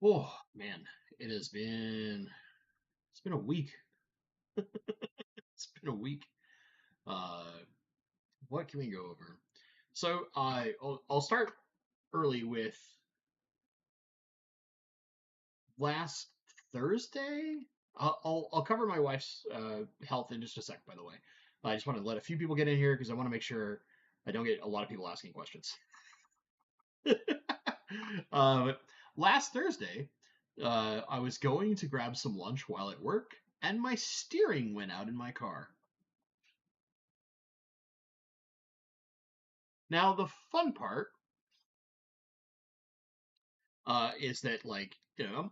Oh man, it's been a week. It's been a week. Uh, what can we go over? So I'll start early with last Thursday. I'll cover my wife's health in just a sec. By the way, I just want to let a few people get in here because I want to make sure I don't get a lot of people asking questions. But last Thursday, I was going to grab some lunch while at work, and my steering went out in my car. Now, the fun part is that, like, I'm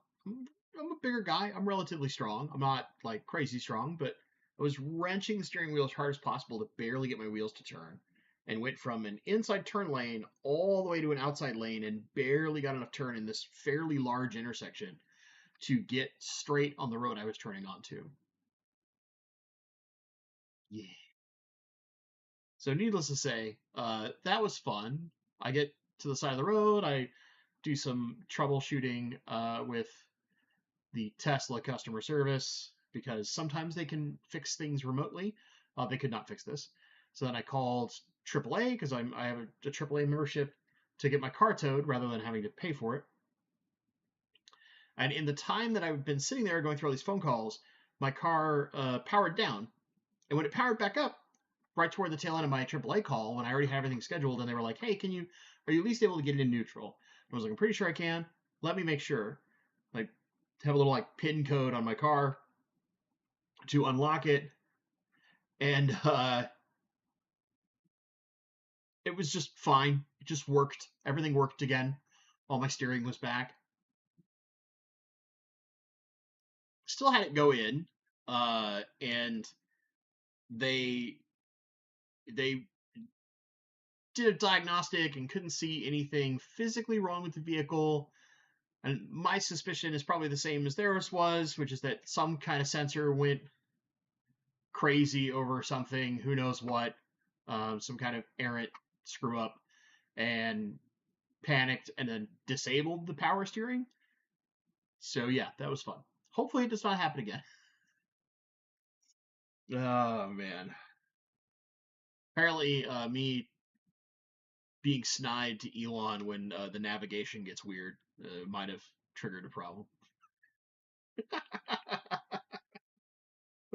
a bigger guy. I'm relatively strong. I'm not like crazy strong, but I was wrenching the steering wheel as hard as possible to barely get my wheels to turn, and went from an inside turn lane all the way to an outside lane, and barely got enough turn in this fairly large intersection to get straight on the road I was turning onto. Yeah. So, needless to say, that was fun. I get to the side of the road. I do some troubleshooting with the Tesla customer service because sometimes they can fix things remotely. They could not fix this. So then I called AAA because I have a AAA membership to get my car towed rather than having to pay for it. And in the time that I've been sitting there going through all these phone calls, my car powered down. And when it powered back up, right toward the tail end of my AAA call, when I already had everything scheduled, and they were like, "Hey, are you at least able to get it in neutral?" And I was like, "I'm pretty sure I can. Let me make sure." Like, have a little like pin code on my car to unlock it, and it was just fine. It just worked. Everything worked again. All my steering was back. Still had it go in, and they they did a diagnostic and couldn't see anything physically wrong with the vehicle. And my suspicion is probably the same as theirs was, which is that some kind of sensor went crazy over something, who knows what, some kind of errant screw up, and panicked and then disabled the power steering. So yeah, that was fun. Hopefully it does not happen again. Oh man. Apparently, me being snide to Elon when the navigation gets weird might have triggered a problem.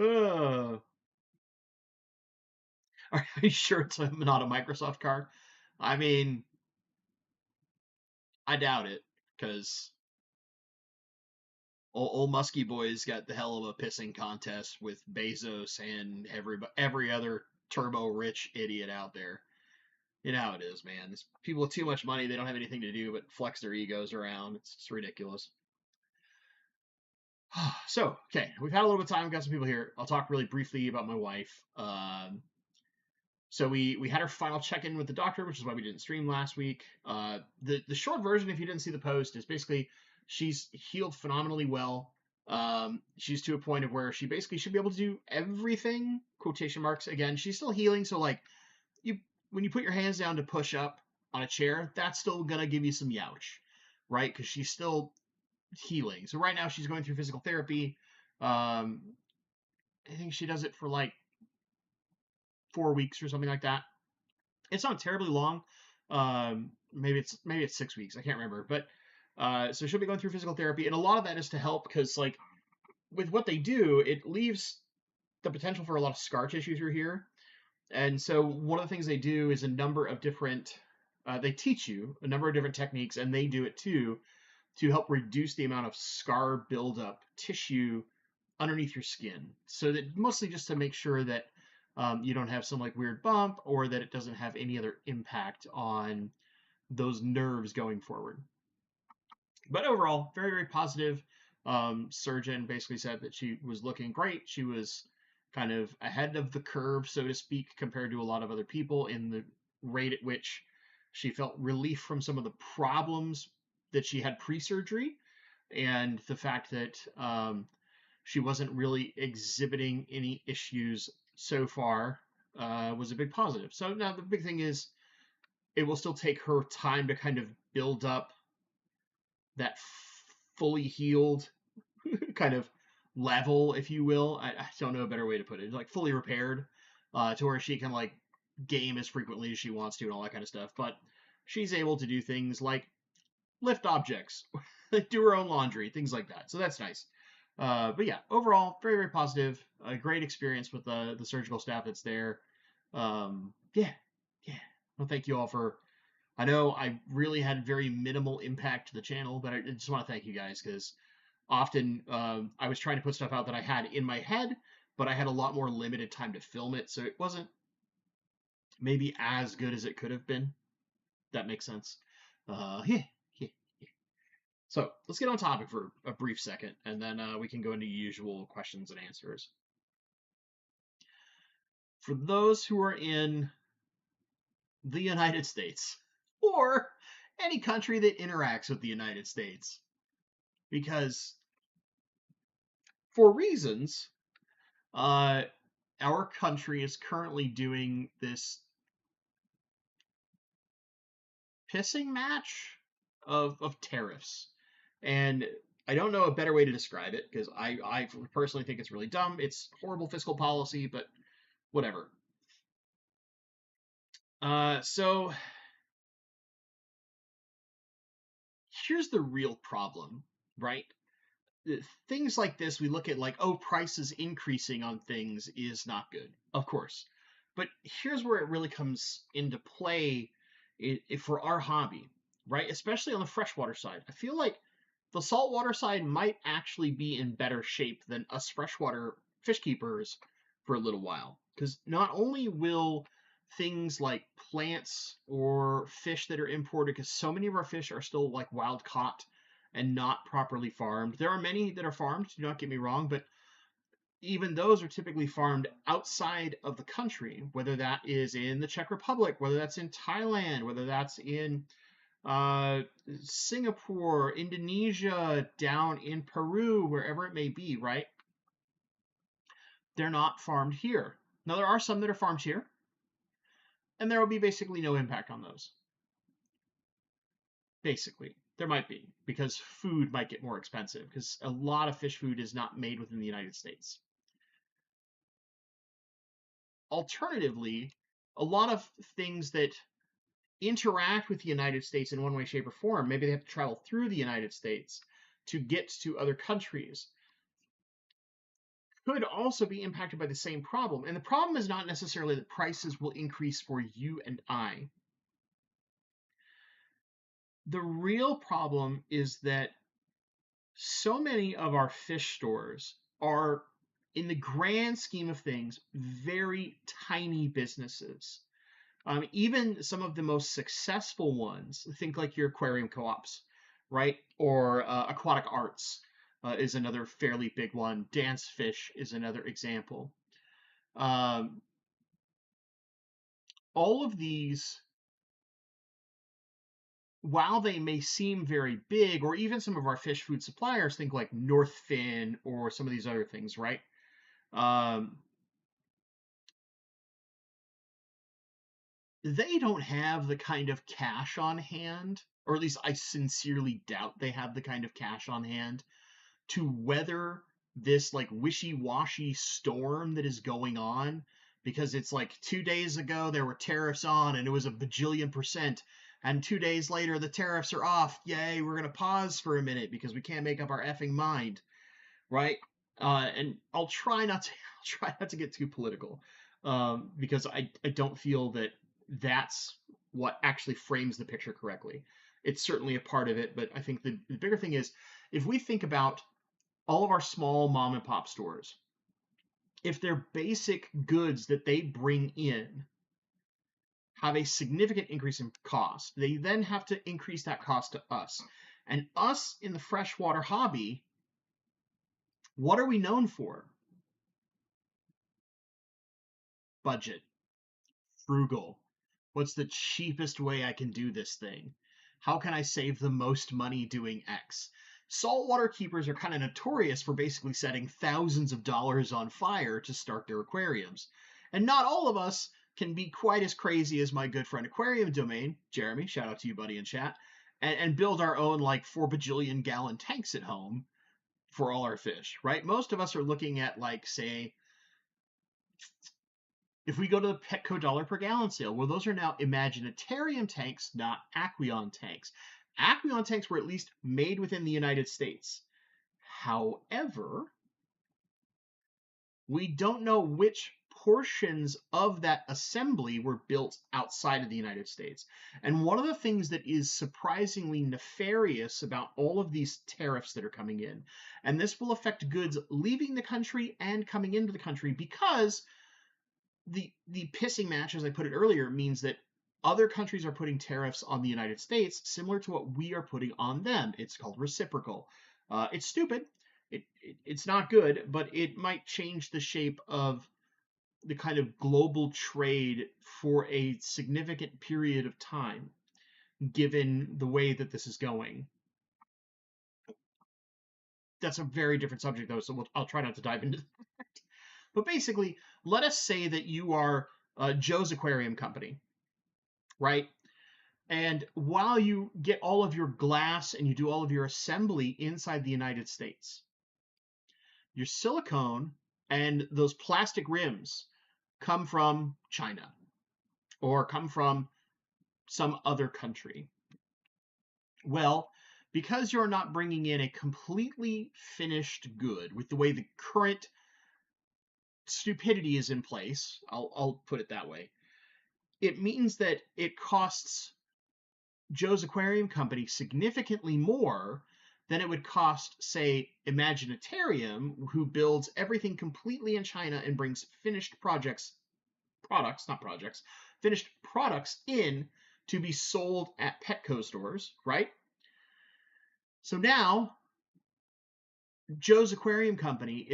uh, are you sure it's not a Microsoft car? I mean, I doubt it because old Muskie Boy's got the hell of a pissing contest with Bezos and every other turbo rich idiot out there. You know how it is, man. These people with too much money, they don't have anything to do but flex their egos around. It's ridiculous. So, okay, we've had a little bit of time. We've got some people here. I'll talk really briefly about my wife. So we had our final check-in with the doctor, which is why we didn't stream last week. The short version, if you didn't see the post, is basically she's healed phenomenally well. She's to a point of where she basically should be able to do everything. Quotation marks again. She's still healing, so like you when you put your hands down to push up on a chair, that's still gonna give you some youch, right? Because she's still healing. So right now she's going through physical therapy. Um, I think she does it for like 4 weeks or something like that. It's not terribly long. Maybe it's 6 weeks. I can't remember. But so she'll be going through physical therapy, and a lot of that is to help because like with what they do, it leaves the potential for a lot of scar tissue through here. And so one of the things they do is a number of different. They teach you a number of different techniques, and they do it too to help reduce the amount of scar buildup tissue underneath your skin. So that mostly just to make sure that you don't have some like weird bump or that it doesn't have any other impact on those nerves going forward. But overall, very, very positive. Surgeon basically said that she was looking great. She was kind of ahead of the curve, so to speak, compared to a lot of other people in the rate at which she felt relief from some of the problems that she had pre-surgery, and the fact that she wasn't really exhibiting any issues so far was a big positive. So now the big thing is it will still take her time to kind of build up that fully healed kind of level, if you will. I don't know a better way to put it. Like fully repaired, to where she can like game as frequently as she wants to and all that kind of stuff. But she's able to do things like lift objects, do her own laundry, things like that. So that's nice. But yeah, overall, very, very positive. A great experience with the surgical staff that's there. Yeah, yeah. Well, thank you all for. I know I really had very minimal impact to the channel, but I just want to thank you guys because often I was trying to put stuff out that I had in my head, but I had a lot more limited time to film it, so it wasn't maybe as good as it could have been. That makes sense. Yeah, yeah. So let's get on topic for a brief second, and then we can go into usual questions and answers. For those who are in the United States or any country that interacts with the United States, because for reasons, our country is currently doing this pissing match of tariffs. And I don't know a better way to describe it because I personally think it's really dumb. It's horrible fiscal policy, but whatever. So here's the real problem, right? Things like this, we look at like, oh, prices increasing on things is not good, of course. But here's where it really comes into play for our hobby, right? Especially on the freshwater side. I feel like the saltwater side might actually be in better shape than us freshwater fish keepers for a little while. Because not only will things like plants or fish that are imported, because so many of our fish are still like wild caught and not properly farmed. There are many that are farmed, do not get me wrong, but even those are typically farmed outside of the country, whether that is in the Czech Republic, whether that's in Thailand, whether that's in Singapore, Indonesia, down in Peru, wherever it may be, right? They're not farmed here. Now, there are some that are farmed here, and there will be basically no impact on those. Basically, there might be, because food might get more expensive, because a lot of fish food is not made within the United States. Alternatively, a lot of things that interact with the United States in one way, shape, or form, maybe they have to travel through the United States to get to other countries, could also be impacted by the same problem. And the problem is not necessarily that prices will increase for you and I. The real problem is that so many of our fish stores are, in the grand scheme of things, very tiny businesses. Even some of the most successful ones, think like your aquarium co-ops, right? Or aquatic arts is another fairly big one. Dance fish is another example. All of these, while they may seem very big, or even some of our fish food suppliers, think like Northfin or some of these other things, right? They don't have the kind of cash on hand, or at least I sincerely doubt they have the kind of cash on hand to weather this like wishy-washy storm that is going on, because it's like 2 days ago there were tariffs on and it was a bajillion percent, and 2 days later the tariffs are off. Yay, we're gonna pause for a minute because we can't make up our effing mind, right? And I'll try not to get too political, because I don't feel that that's what actually frames the picture correctly. It's certainly a part of it, but I think the bigger thing is, if we think about all of our small mom and pop stores, if their basic goods that they bring in have a significant increase in cost, they then have to increase that cost to us. And us in the freshwater hobby, what are we known for? Budget. Frugal. What's the cheapest way I can do this thing? How can I save the most money doing X? Saltwater keepers are kind of notorious for basically setting thousands of dollars on fire to start their aquariums. And not all of us can be quite as crazy as my good friend Aquarium Domain, Jeremy, shout out to you, buddy, in chat, and build our own like 4 bajillion gallon tanks at home for all our fish, right? Most of us are looking at like, say, if we go to the Petco dollar per gallon sale, well, those are now Imaginatarium tanks, not Aquarium tanks. Aquarium tanks were at least made within the United States. However, we don't know which portions of that assembly were built outside of the United States. And one of the things that is surprisingly nefarious about all of these tariffs that are coming in, and this will affect goods leaving the country and coming into the country, because the pissing match, as I put it earlier, means that other countries are putting tariffs on the United States similar to what we are putting on them. It's called reciprocal. It's stupid. It's not good, but it might change the shape of the kind of global trade for a significant period of time, given the way that this is going. That's a very different subject, though, so I'll try not to dive into that. But basically, let us say that you are Joe's Aquarium Company, right? And while you get all of your glass and you do all of your assembly inside the United States, your silicone and those plastic rims come from China or come from some other country. Well, because you're not bringing in a completely finished good with the way the current stupidity is in place, I'll put it that way, it means that it costs Joe's Aquarium Company significantly more than it would cost, say, Imaginatarium, who builds everything completely in China and brings finished finished products in to be sold at Petco stores, right? So now, Joe's Aquarium Company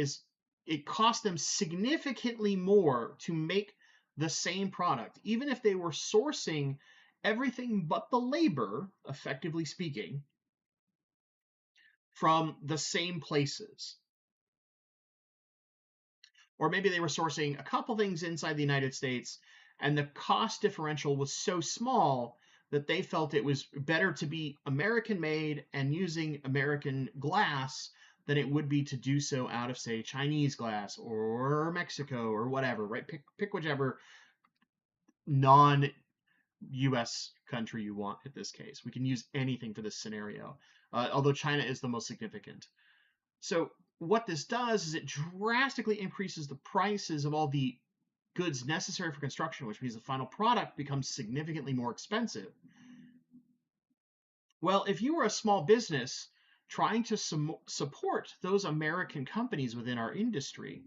it cost them significantly more to make the same product, even if they were sourcing everything but the labor, effectively speaking, from the same places. Or maybe they were sourcing a couple things inside the United States, and the cost differential was so small that they felt it was better to be American made and using American glass than it would be to do so out of, say, Chinese glass or Mexico or whatever, right? Pick whichever non-US country you want in this case. We can use anything for this scenario, although China is the most significant. So what this does is it drastically increases the prices of all the goods necessary for construction, which means the final product becomes significantly more expensive. Well, if you were a small business trying to support those American companies within our industry,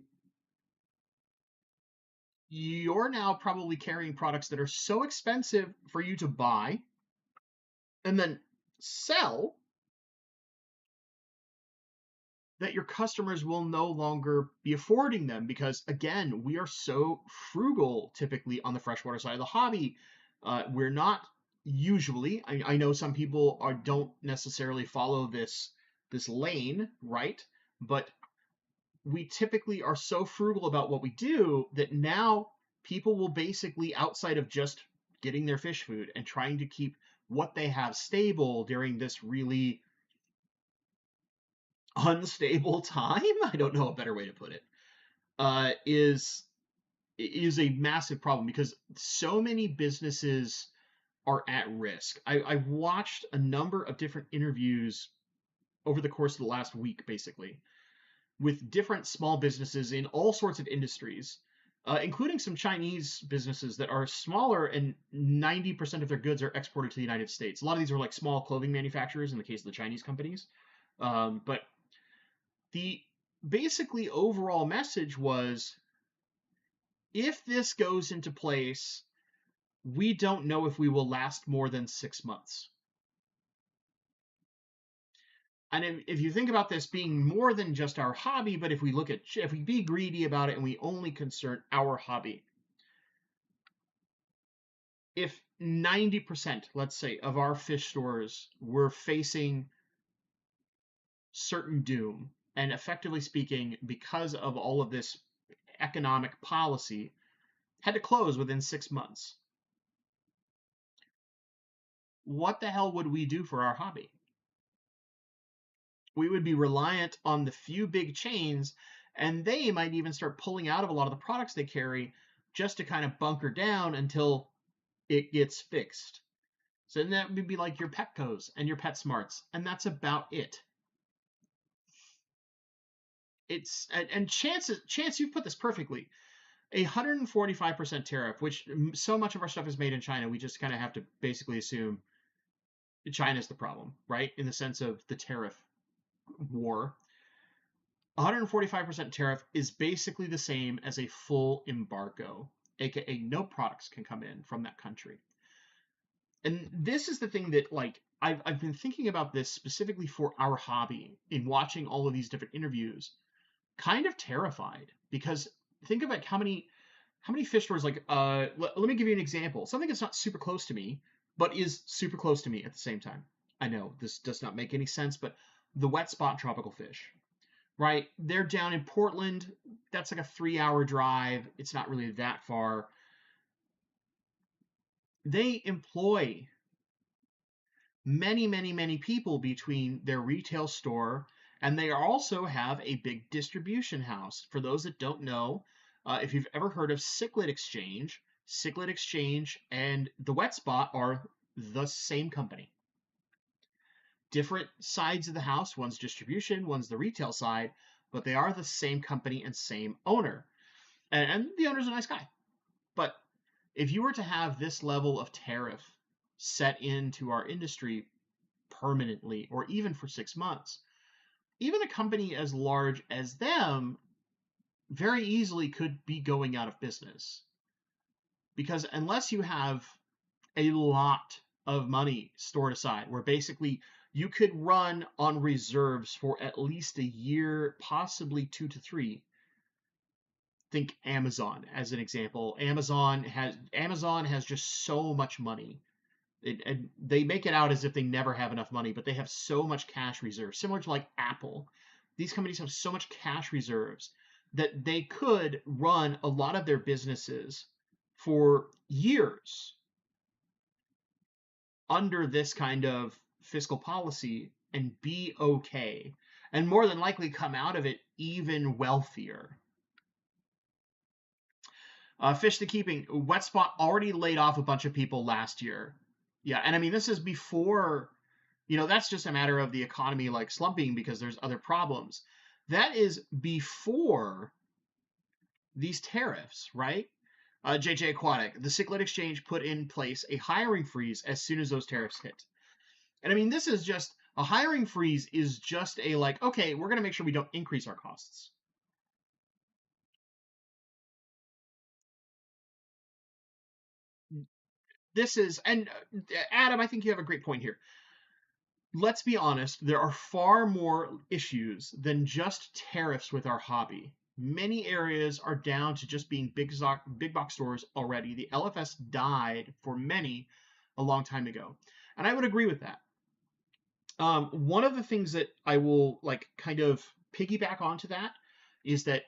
you're now probably carrying products that are so expensive for you to buy and then sell that your customers will no longer be affording them because, again, we are so frugal typically on the freshwater side of the hobby. We're not usually, I know some people don't necessarily follow this lane, right? But we typically are so frugal about what we do that now people will basically, outside of just getting their fish food and trying to keep what they have stable during this really unstable time, I don't know a better way to put it, is a massive problem because so many businesses are at risk. I've watched a number of different interviews over the course of the last week, basically, with different small businesses in all sorts of industries, including some Chinese businesses that are smaller, and 90% of their goods are exported to the United States. A lot of these are like small clothing manufacturers in the case of the Chinese companies. But the basically overall message was, if this goes into place, we don't know if we will last more than 6 months. And if you think about this being more than just our hobby, but if we be greedy about it and we only concern our hobby, if 90%, let's say, of our fish stores were facing certain doom, and effectively speaking, because of all of this economic policy, had to close within 6 months, what the hell would we do for our hobby? We would be reliant on the few big chains, and they might even start pulling out of a lot of the products they carry just to kind of bunker down until it gets fixed. So then that would be like your Petco's and your PetSmarts, and that's about it. It's and chance you put this perfectly. 145% tariff, which so much of our stuff is made in China, we just kind of have to basically assume China's the problem, right? In the sense of the tariff war. 145% tariff is basically the same as a full embargo, aka no products can come in from that country. And this is the thing that, like, I've been thinking about this specifically for our hobby in watching all of these different interviews, kind of terrified, because think about how many fish stores, like, let me give you an example, something that's not super close to me but is super close to me at the same time. I know this does not make any sense, but the wet spot tropical fish, right? They're down in Portland. That's like a 3-hour drive. It's not really that far. They employ many, many, many people between their retail store, and they also have a big distribution house. For those that don't know, if you've ever heard of Cichlid Exchange and the Wet Spot are the same company. Different sides of the house, one's distribution, one's the retail side, but they are the same company and same owner. And the owner's a nice guy. But if you were to have this level of tariff set into our industry permanently, or even for 6 months, even a company as large as them very easily could be going out of business. Because unless you have a lot of money stored aside, where basically you could run on reserves for at least a year, possibly 2 to 3. Think Amazon as an example. Amazon has just so much money. And they make it out as if they never have enough money, but they have so much cash reserves, similar to like Apple. These companies have so much cash reserves that they could run a lot of their businesses for years under this kind of fiscal policy and be okay, and more than likely come out of it even wealthier. Fish to keeping. Wet Spot already laid off a bunch of people last year. Yeah, and I mean, this is before, that's just a matter of the economy like slumping because there's other problems. That is before these tariffs, right? JJ Aquatic, the Cichlid Exchange put in place a hiring freeze as soon as those tariffs hit. And I mean, this is just a hiring freeze is just a like, okay, we're going to make sure we don't increase our costs. This is, and Adam, I think you have a great point here. Let's be honest, there are far more issues than just tariffs with our hobby. Many areas are down to just being big box stores already. The LFS died for many a long time ago. And I would agree with that. One of the things that I will like kind of piggyback onto that is that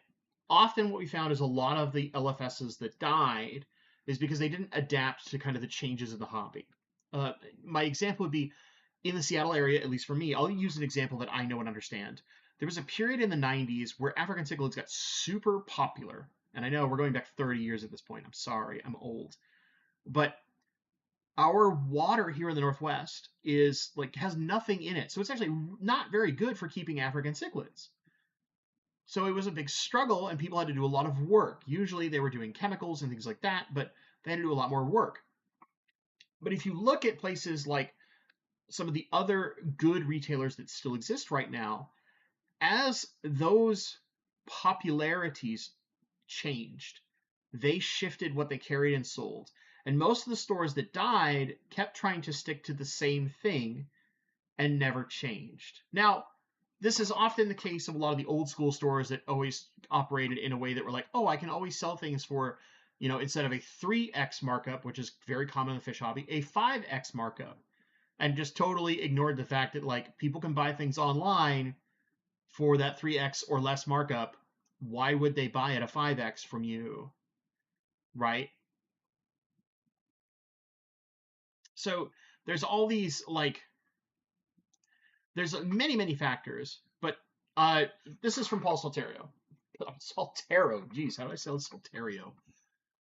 often what we found is a lot of the LFSs that died is because they didn't adapt to kind of the changes in the hobby. My example would be in the Seattle area, at least for me. I'll use an example that I know and understand. There was a period in the 90s where African cichlids got super popular. And I know we're going back 30 years at this point. I'm sorry, I'm old. But our water here in the Northwest is like has nothing in it. So it's actually not very good for keeping African cichlids. So it was a big struggle and people had to do a lot of work. Usually they were doing chemicals and things like that, but they had to do a lot more work. But if you look at places like some of the other good retailers that still exist right now, as those popularities changed, they shifted what they carried and sold. And most of the stores that died kept trying to stick to the same thing and never changed. Now, this is often the case of a lot of the old school stores that always operated in a way that were like, oh, I can always sell things for, instead of a 3x markup, which is very common in the fish hobby, a 5x markup. And just totally ignored the fact that like people can buy things online for that 3x or less markup. Why would they buy at a 5x from you? Right? So there's all these like there's many factors, but this is from Paul Saltario. Saltero, geez, how do I say Saltario?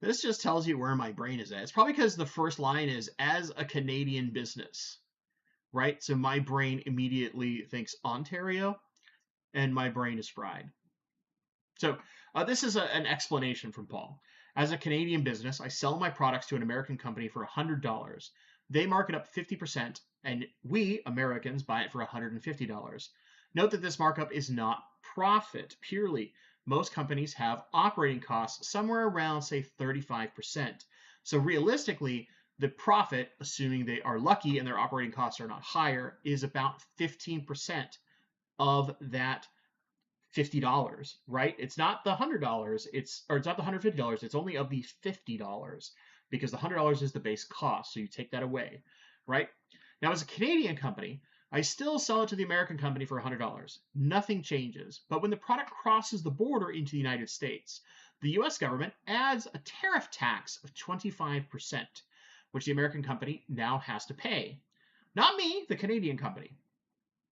This just tells you where my brain is at. It's probably because the first line is as a Canadian business, right? So my brain immediately thinks Ontario, and my brain is fried. So this is an explanation from Paul. As a Canadian business, I sell my products to an American company for $100. They mark it up 50%, and we, Americans, buy it for $150. Note that this markup is not profit purely. Most companies have operating costs somewhere around, say, 35%. So realistically, the profit, assuming they are lucky and their operating costs are not higher, is about 15% of that $50, right? It's not the $100, it's not the $150, it's only of the $50 because the $100 is the base cost, so you take that away, right? Now, as a Canadian company, I still sell it to the American company for $100. Nothing changes. But when the product crosses the border into the United States, the US government adds a tariff tax of 25%, which the American company now has to pay. Not me, the Canadian company.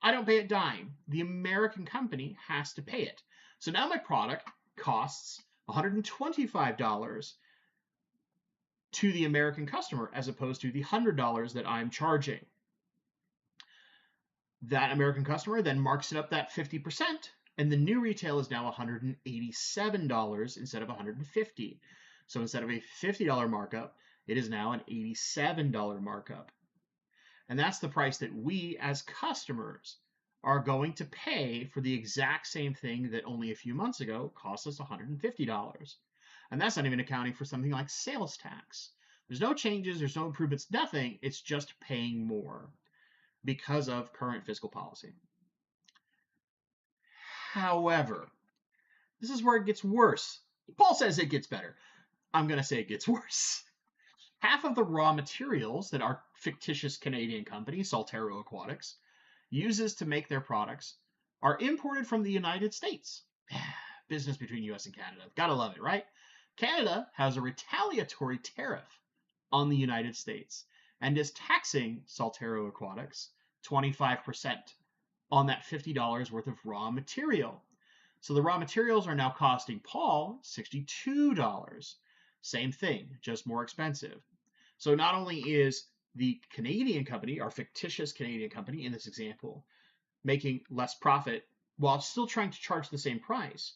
I don't pay a dime. The American company has to pay it. So now my product costs $125 to the American customer as opposed to the $100 that I'm charging. That American customer then marks it up that 50%, and the new retail is now $187 instead of $150. So instead of a $50 markup, it is now an $87 markup. And that's the price that we as customers are going to pay for the exact same thing that only a few months ago cost us $150. And that's not even accounting for something like sales tax. There's no changes, there's no improvements, nothing. It's just paying more because of current fiscal policy. However, this is where it gets worse. Paul says it gets better. I'm going to say it gets worse. Half of the raw materials that our fictitious Canadian company, Saltero Aquatics, uses to make their products are imported from the United States. Business between US and Canada. Gotta love it, right? Canada has a retaliatory tariff on the United States and is taxing Saltero Aquatics 25% on that $50 worth of raw material. So the raw materials are now costing Paul $62. Same thing, just more expensive. So not only is the Canadian company, our fictitious Canadian company in this example, making less profit while still trying to charge the same price,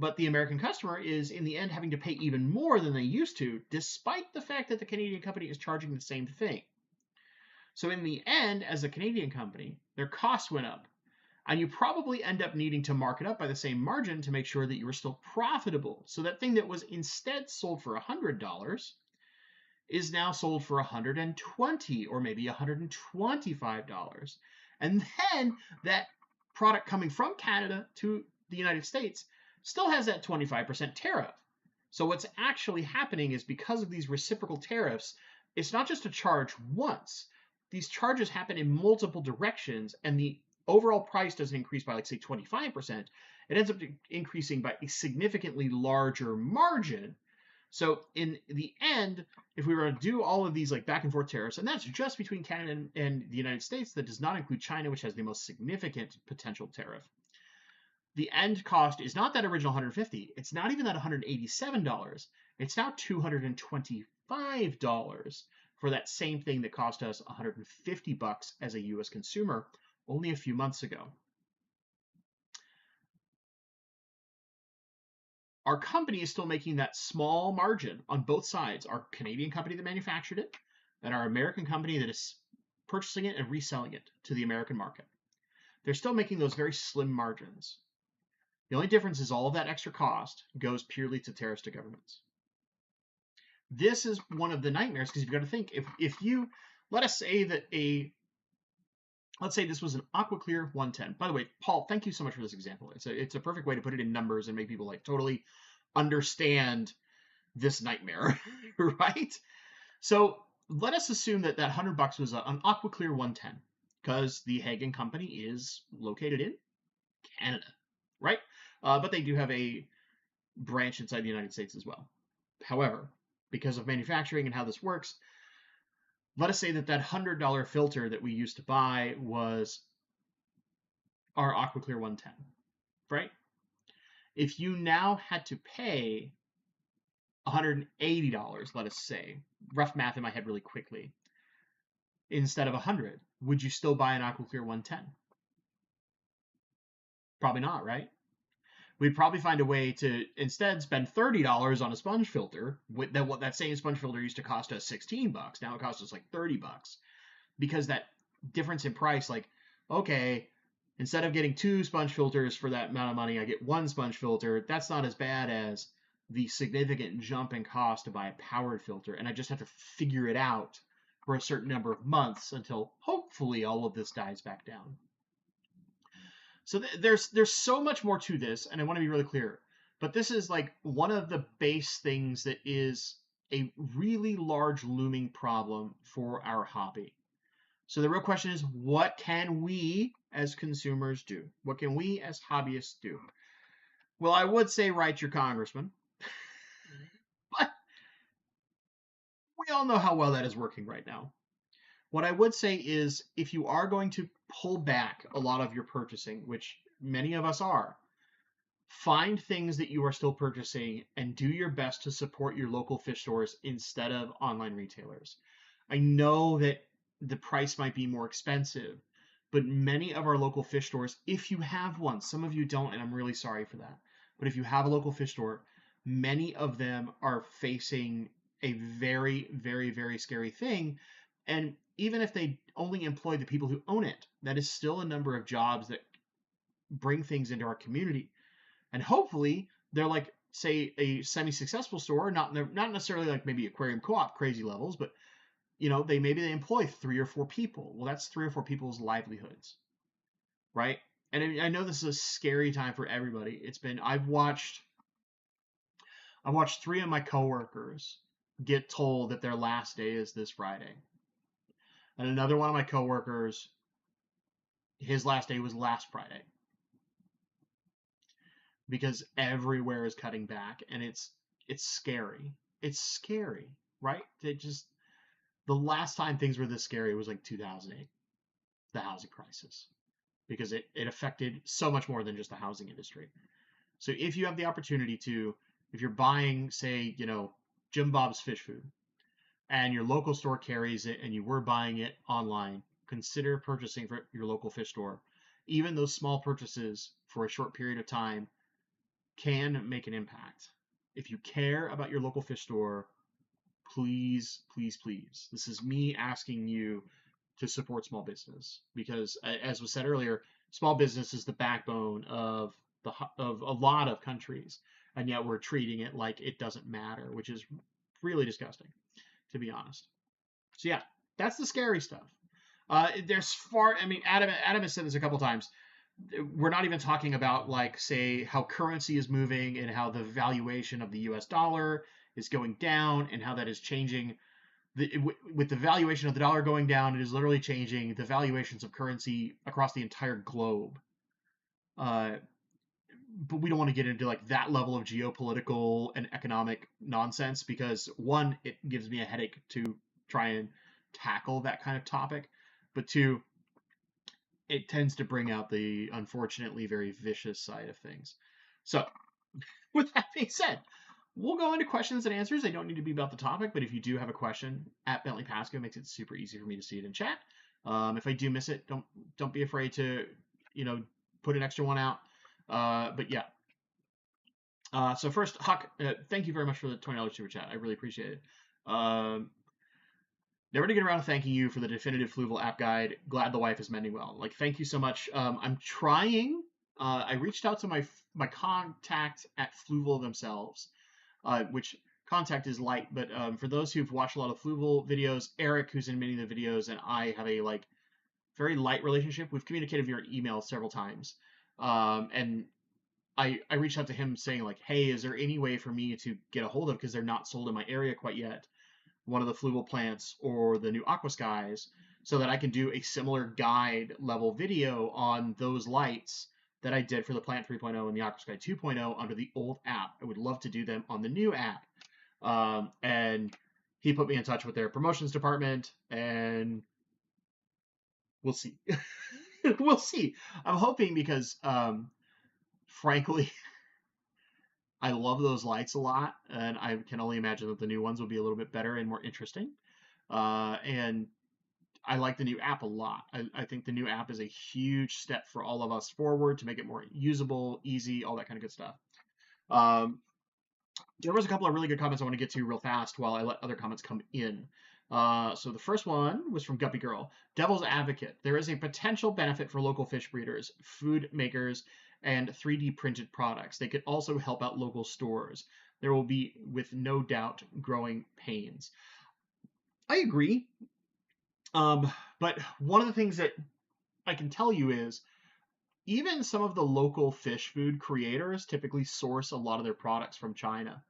but the American customer is in the end having to pay even more than they used to, despite the fact that the Canadian company is charging the same thing. So in the end, as a Canadian company, their costs went up. And you probably end up needing to mark it up by the same margin to make sure that you are still profitable. So that thing that was instead sold for $100 is now sold for $120 or maybe $125. And then that product coming from Canada to the United States still has that 25% tariff. So what's actually happening is because of these reciprocal tariffs, it's not just a charge once. These charges happen in multiple directions, and the overall price doesn't increase by, like, say, 25%. It ends up increasing by a significantly larger margin. So in the end, if we were to do all of these like back and forth tariffs, and that's just between Canada and the United States, that does not include China, which has the most significant potential tariff. The end cost is not that original $150. It's not even that $187. It's now $225 for that same thing that cost us $150 as a US consumer only a few months ago. Our company is still making that small margin on both sides. Our Canadian company that manufactured it and our American company that is purchasing it and reselling it to the American market. They're still making those very slim margins. The only difference is all of that extra cost goes purely to tariffs to governments. This is one of the nightmares because you've got to think, if you, let us say that let's say this was an AquaClear 110. By the way, Paul, thank you so much for this example. It's a perfect way to put it in numbers and make people like totally understand this nightmare, right? So let us assume that that $100 was an AquaClear 110 because the Hagen company is located in Canada, right? But they do have a branch inside the United States as well. However, because of manufacturing and how this works, let us say that $100 filter that we used to buy was our AquaClear 110, right? If you now had to pay $180, let us say, rough math in my head really quickly, instead of 100, would you still buy an AquaClear 110? Probably not, right? We'd probably find a way to instead spend $30 on a sponge filter. With that same sponge filter used to cost us $16. Now it costs us like $30 because that difference in price, like, okay, instead of getting 2 sponge filters for that amount of money, I get 1 sponge filter. That's not as bad as the significant jump in cost to buy a powered filter, and I just have to figure it out for a certain number of months until hopefully all of this dies back down. So there's so much more to this, and I want to be really clear. But this is like one of the base things that is a really large looming problem for our hobby. So the real question is, what can we as consumers do? What can we as hobbyists do? Well, I would say write your congressman, but we all know how well that is working right now. What I would say is, if you are going to pull back a lot of your purchasing, which many of us are, find things that you are still purchasing and do your best to support your local fish stores instead of online retailers. I know that the price might be more expensive, but many of our local fish stores, if you have one, some of you don't, and I'm really sorry for that, but if you have a local fish store, many of them are facing a very, very, very scary thing. And even if they only employ the people who own it, that is still a number of jobs that bring things into our community. And hopefully they're like, say, a semi-successful store, not necessarily like maybe Aquarium Co-op crazy levels, but maybe they employ 3 or 4 people. Well, that's 3 or 4 people's livelihoods, right? And I know this is a scary time for everybody. I've watched 3 of my coworkers get told that their last day is this Friday. And another one of my coworkers, his last day was last Friday. Because everywhere is cutting back, and it's scary. It's scary, right? The last time things were this scary was like 2008, the housing crisis, because it affected so much more than just the housing industry. So if you have the opportunity to, if you're buying, say, Jim Bob's fish food, and your local store carries it, and you were buying it online, consider purchasing for your local fish store. Even those small purchases for a short period of time can make an impact. If you care about your local fish store, please, please, please. This is me asking you to support small business, because, as was said earlier, small business is the backbone of a lot of countries, and yet we're treating it like it doesn't matter, which is really disgusting, to be honest. So yeah, that's the scary stuff. Adam has said this a couple times. We're not even talking about, like, say, how currency is moving and how the valuation of the US dollar is going down and how that is changing. With the valuation of the dollar going down, it is literally changing the valuations of currency across the entire globe. But we don't want to get into like that level of geopolitical and economic nonsense, because one, it gives me a headache to try and tackle that kind of topic, but two, it tends to bring out the unfortunately very vicious side of things. So, with that being said, we'll go into questions and answers. They don't need to be about the topic, but if you do have a question, at Bentley Pasco makes it super easy for me to see it in chat. If I do miss it, don't be afraid to put an extra one out. But yeah. So first, Huck, thank you very much for the $20 super chat. I really appreciate it. Never to get around to thanking you for the definitive Fluval app guide. Glad the wife is mending well. Like, thank you so much. I'm trying. I reached out to my contact at Fluval themselves, which contact is light, but for those who've watched a lot of Fluval videos, Eric, who's in many of the videos, and I have a very light relationship. We've communicated via email several times, and I reached out to him saying, like, hey, is there any way for me to get a hold of, because they're not sold in my area quite yet, one of the Fluval plants or the new Aqua Skies, so that I can do a similar guide level video on those lights that I did for the Plant 3.0 and the Aqua Sky 2.0 under the old app. I would love to do them on the new app. And he put me in touch with their promotions department, and we'll see. We'll see. I'm hoping because, frankly, I love those lights a lot, and I can only imagine that the new ones will be a little bit better and more interesting. And I like the new app a lot. I think the new app is a huge step for all of us forward to make it more usable, easy, all that kind of good stuff. Um, there was a couple of really good comments I want to get to real fast while I let other comments come in. So the first one was from Guppy Girl. Devil's Advocate. There is a potential benefit for local fish breeders, food makers, and 3D printed products. They could also help out local stores. There will be, with no doubt, growing pains. I agree. But one of the things that I can tell you is even some of the local fish food creators typically source a lot of their products from China,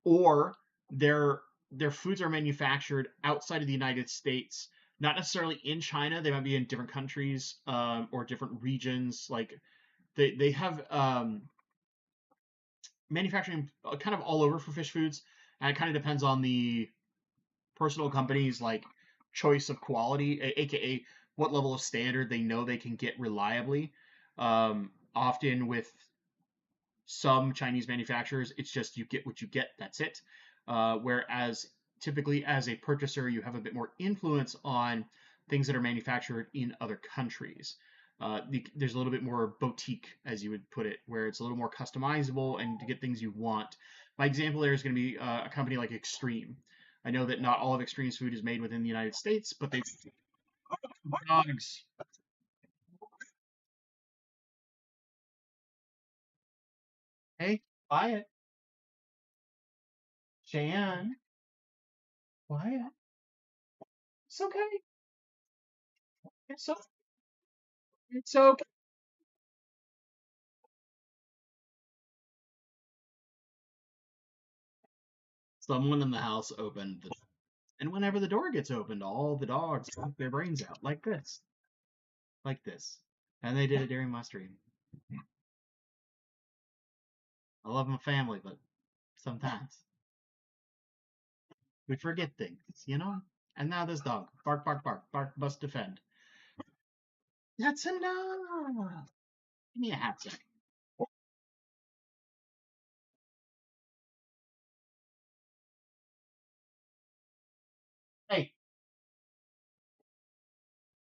or their their foods are manufactured outside of the United States, not necessarily in China. They might be in different countries, or different regions. Like they have, manufacturing kind of all over for fish foods, and it kind of depends on the personal company's like choice of quality, aka what level of standard they know they can get reliably. Often with some Chinese manufacturers, it's just you get what you get. That's it. Whereas typically, as a purchaser, you have a bit more influence on things that are manufactured in other countries. There's a little bit more boutique, as you would put it, where it's a little more customizable and to get things you want. My example there is going to be a company like Extreme. I know that not all of Extreme's food is made within the United States, but they dogs. Hey, quiet, Cheyenne, quiet. It's okay. It's okay. It's okay. Someone in the house opened the, and whenever the door gets opened, all the dogs pop their brains out like this, and they did it during my stream. I love my family, but sometimes we forget things, you know. And now this dog, bark, bark, bark, bark, must defend. That's enough. Give me a half second. Hey,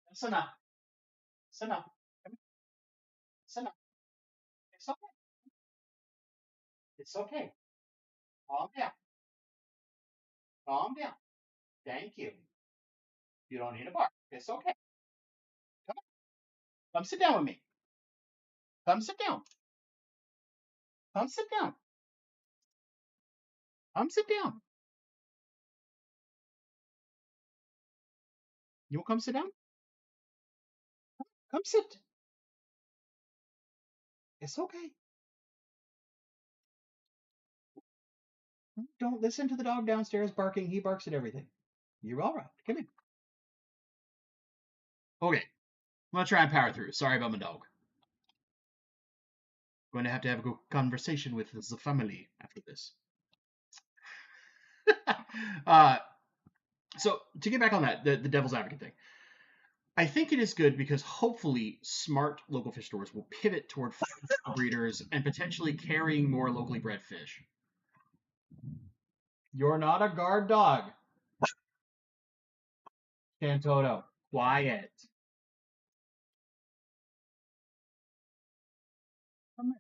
that's enough. It's enough. Come here. It's enough. It's okay. It's okay. Calm down. Calm down. Thank you. You don't need a bark. It's okay. Come on. Come sit down with me. Come sit down. Come sit down. Come sit down. You want to come sit down? Come sit. It's okay. Don't listen to the dog downstairs barking. He barks at everything. You're all right. Come in. Okay. I'm going to try and power through. Sorry about my dog. Going to have a good conversation with the family after this. uh, so, to get back on that, the devil's advocate thing, I think it is good because hopefully smart local fish stores will pivot toward breeders and potentially carrying more locally bred fish. You're not a guard dog, Cantoto. Quiet. Come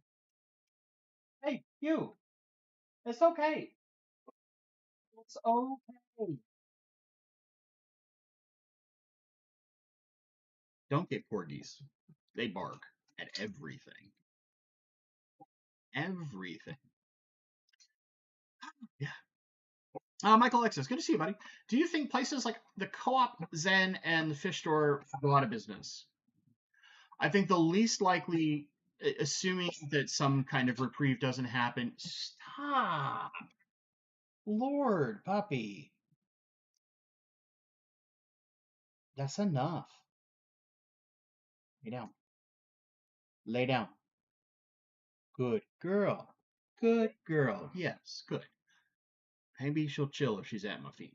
here. Hey, you. It's okay. It's okay. Don't get corgis. They bark at everything. Everything. Yeah. Michael Alexis, good to see you, buddy. Do you think places like the Co-op, Zen, and the Fish Store go out of business? I think the least likely, assuming that some kind of reprieve doesn't happen. Stop, Lord, puppy. That's enough. Lay down. Lay down. Good girl. Good girl. Yes, good. maybe she'll chill if she's at my feet.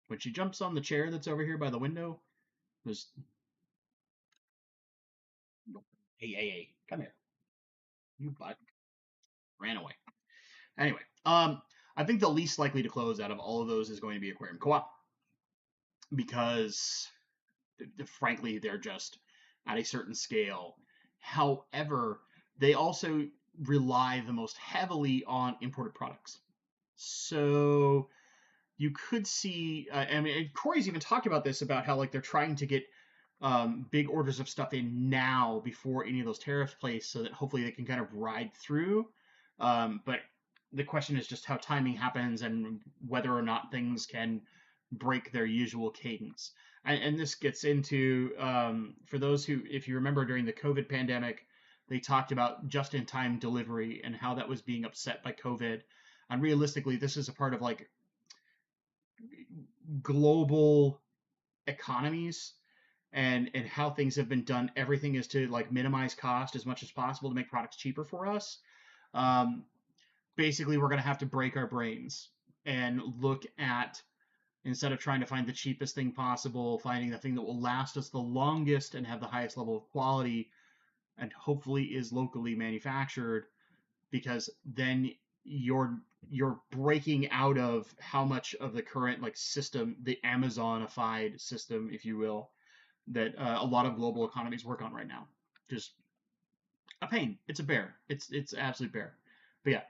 When she jumps on the chair that's over here by the window, just hey, come here, you butt, ran away. Anyway, I think the least likely to close out of all of those is going to be Aquarium Co-op because, frankly, they're just at a certain scale. However, they also rely the most heavily on imported products. So you could see, I mean, Corey's even talked about this about how like they're trying to get big orders of stuff in now before any of those tariffs place, so that hopefully they can kind of ride through. But the question is just how timing happens and whether or not things can break their usual cadence. And this gets into, for those who, if you remember during the COVID pandemic, they talked about just-in-time delivery and how that was being upset by COVID. And realistically, this is a part of like global economies and how things have been done. Everything is to like minimize cost as much as possible to make products cheaper for us. Um, Basically, we're going to have to break our brains and look at, instead of trying to find the cheapest thing possible, finding the thing that will last us the longest and have the highest level of quality and hopefully is locally manufactured, because then you're breaking out of how much of the current like system, the Amazonified system, if you will, that a lot of global economies work on right now. Just a pain. It's a bear. It's absolute bear. But yeah.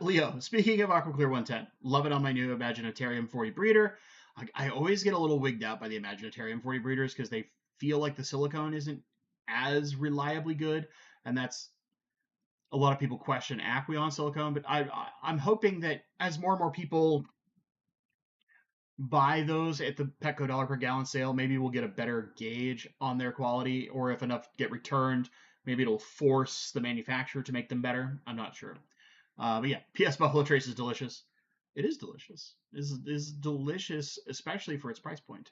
Leo, speaking of Aquaclear 110, love it on my new Imaginatarium 40 breeder. I always get a little wigged out by the Imaginatarium 40 breeders because they feel like the silicone isn't as reliably good, and that's a lot of people question Aqueon silicone. But I'm hoping that as more and more people buy those at the Petco dollar per gallon sale, maybe we'll get a better gauge on their quality, or if enough get returned, maybe it'll force the manufacturer to make them better. I'm not sure. But yeah, PS Buffalo Trace is delicious. It is delicious. It is delicious, especially for its price point.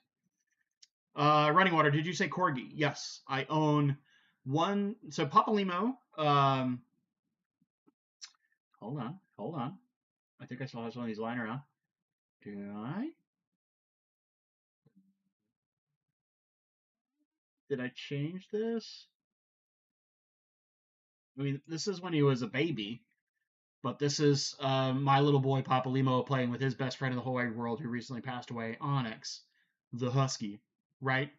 Running water. Did you say corgi? Yes, I own one. So Papa Limo. Hold on. I think I still have some of these lying around. Do I? Did I change this? I mean, this is when he was a baby, but this is my little boy Papa Limo playing with his best friend in the whole wide world who recently passed away, Onyx, the husky, right?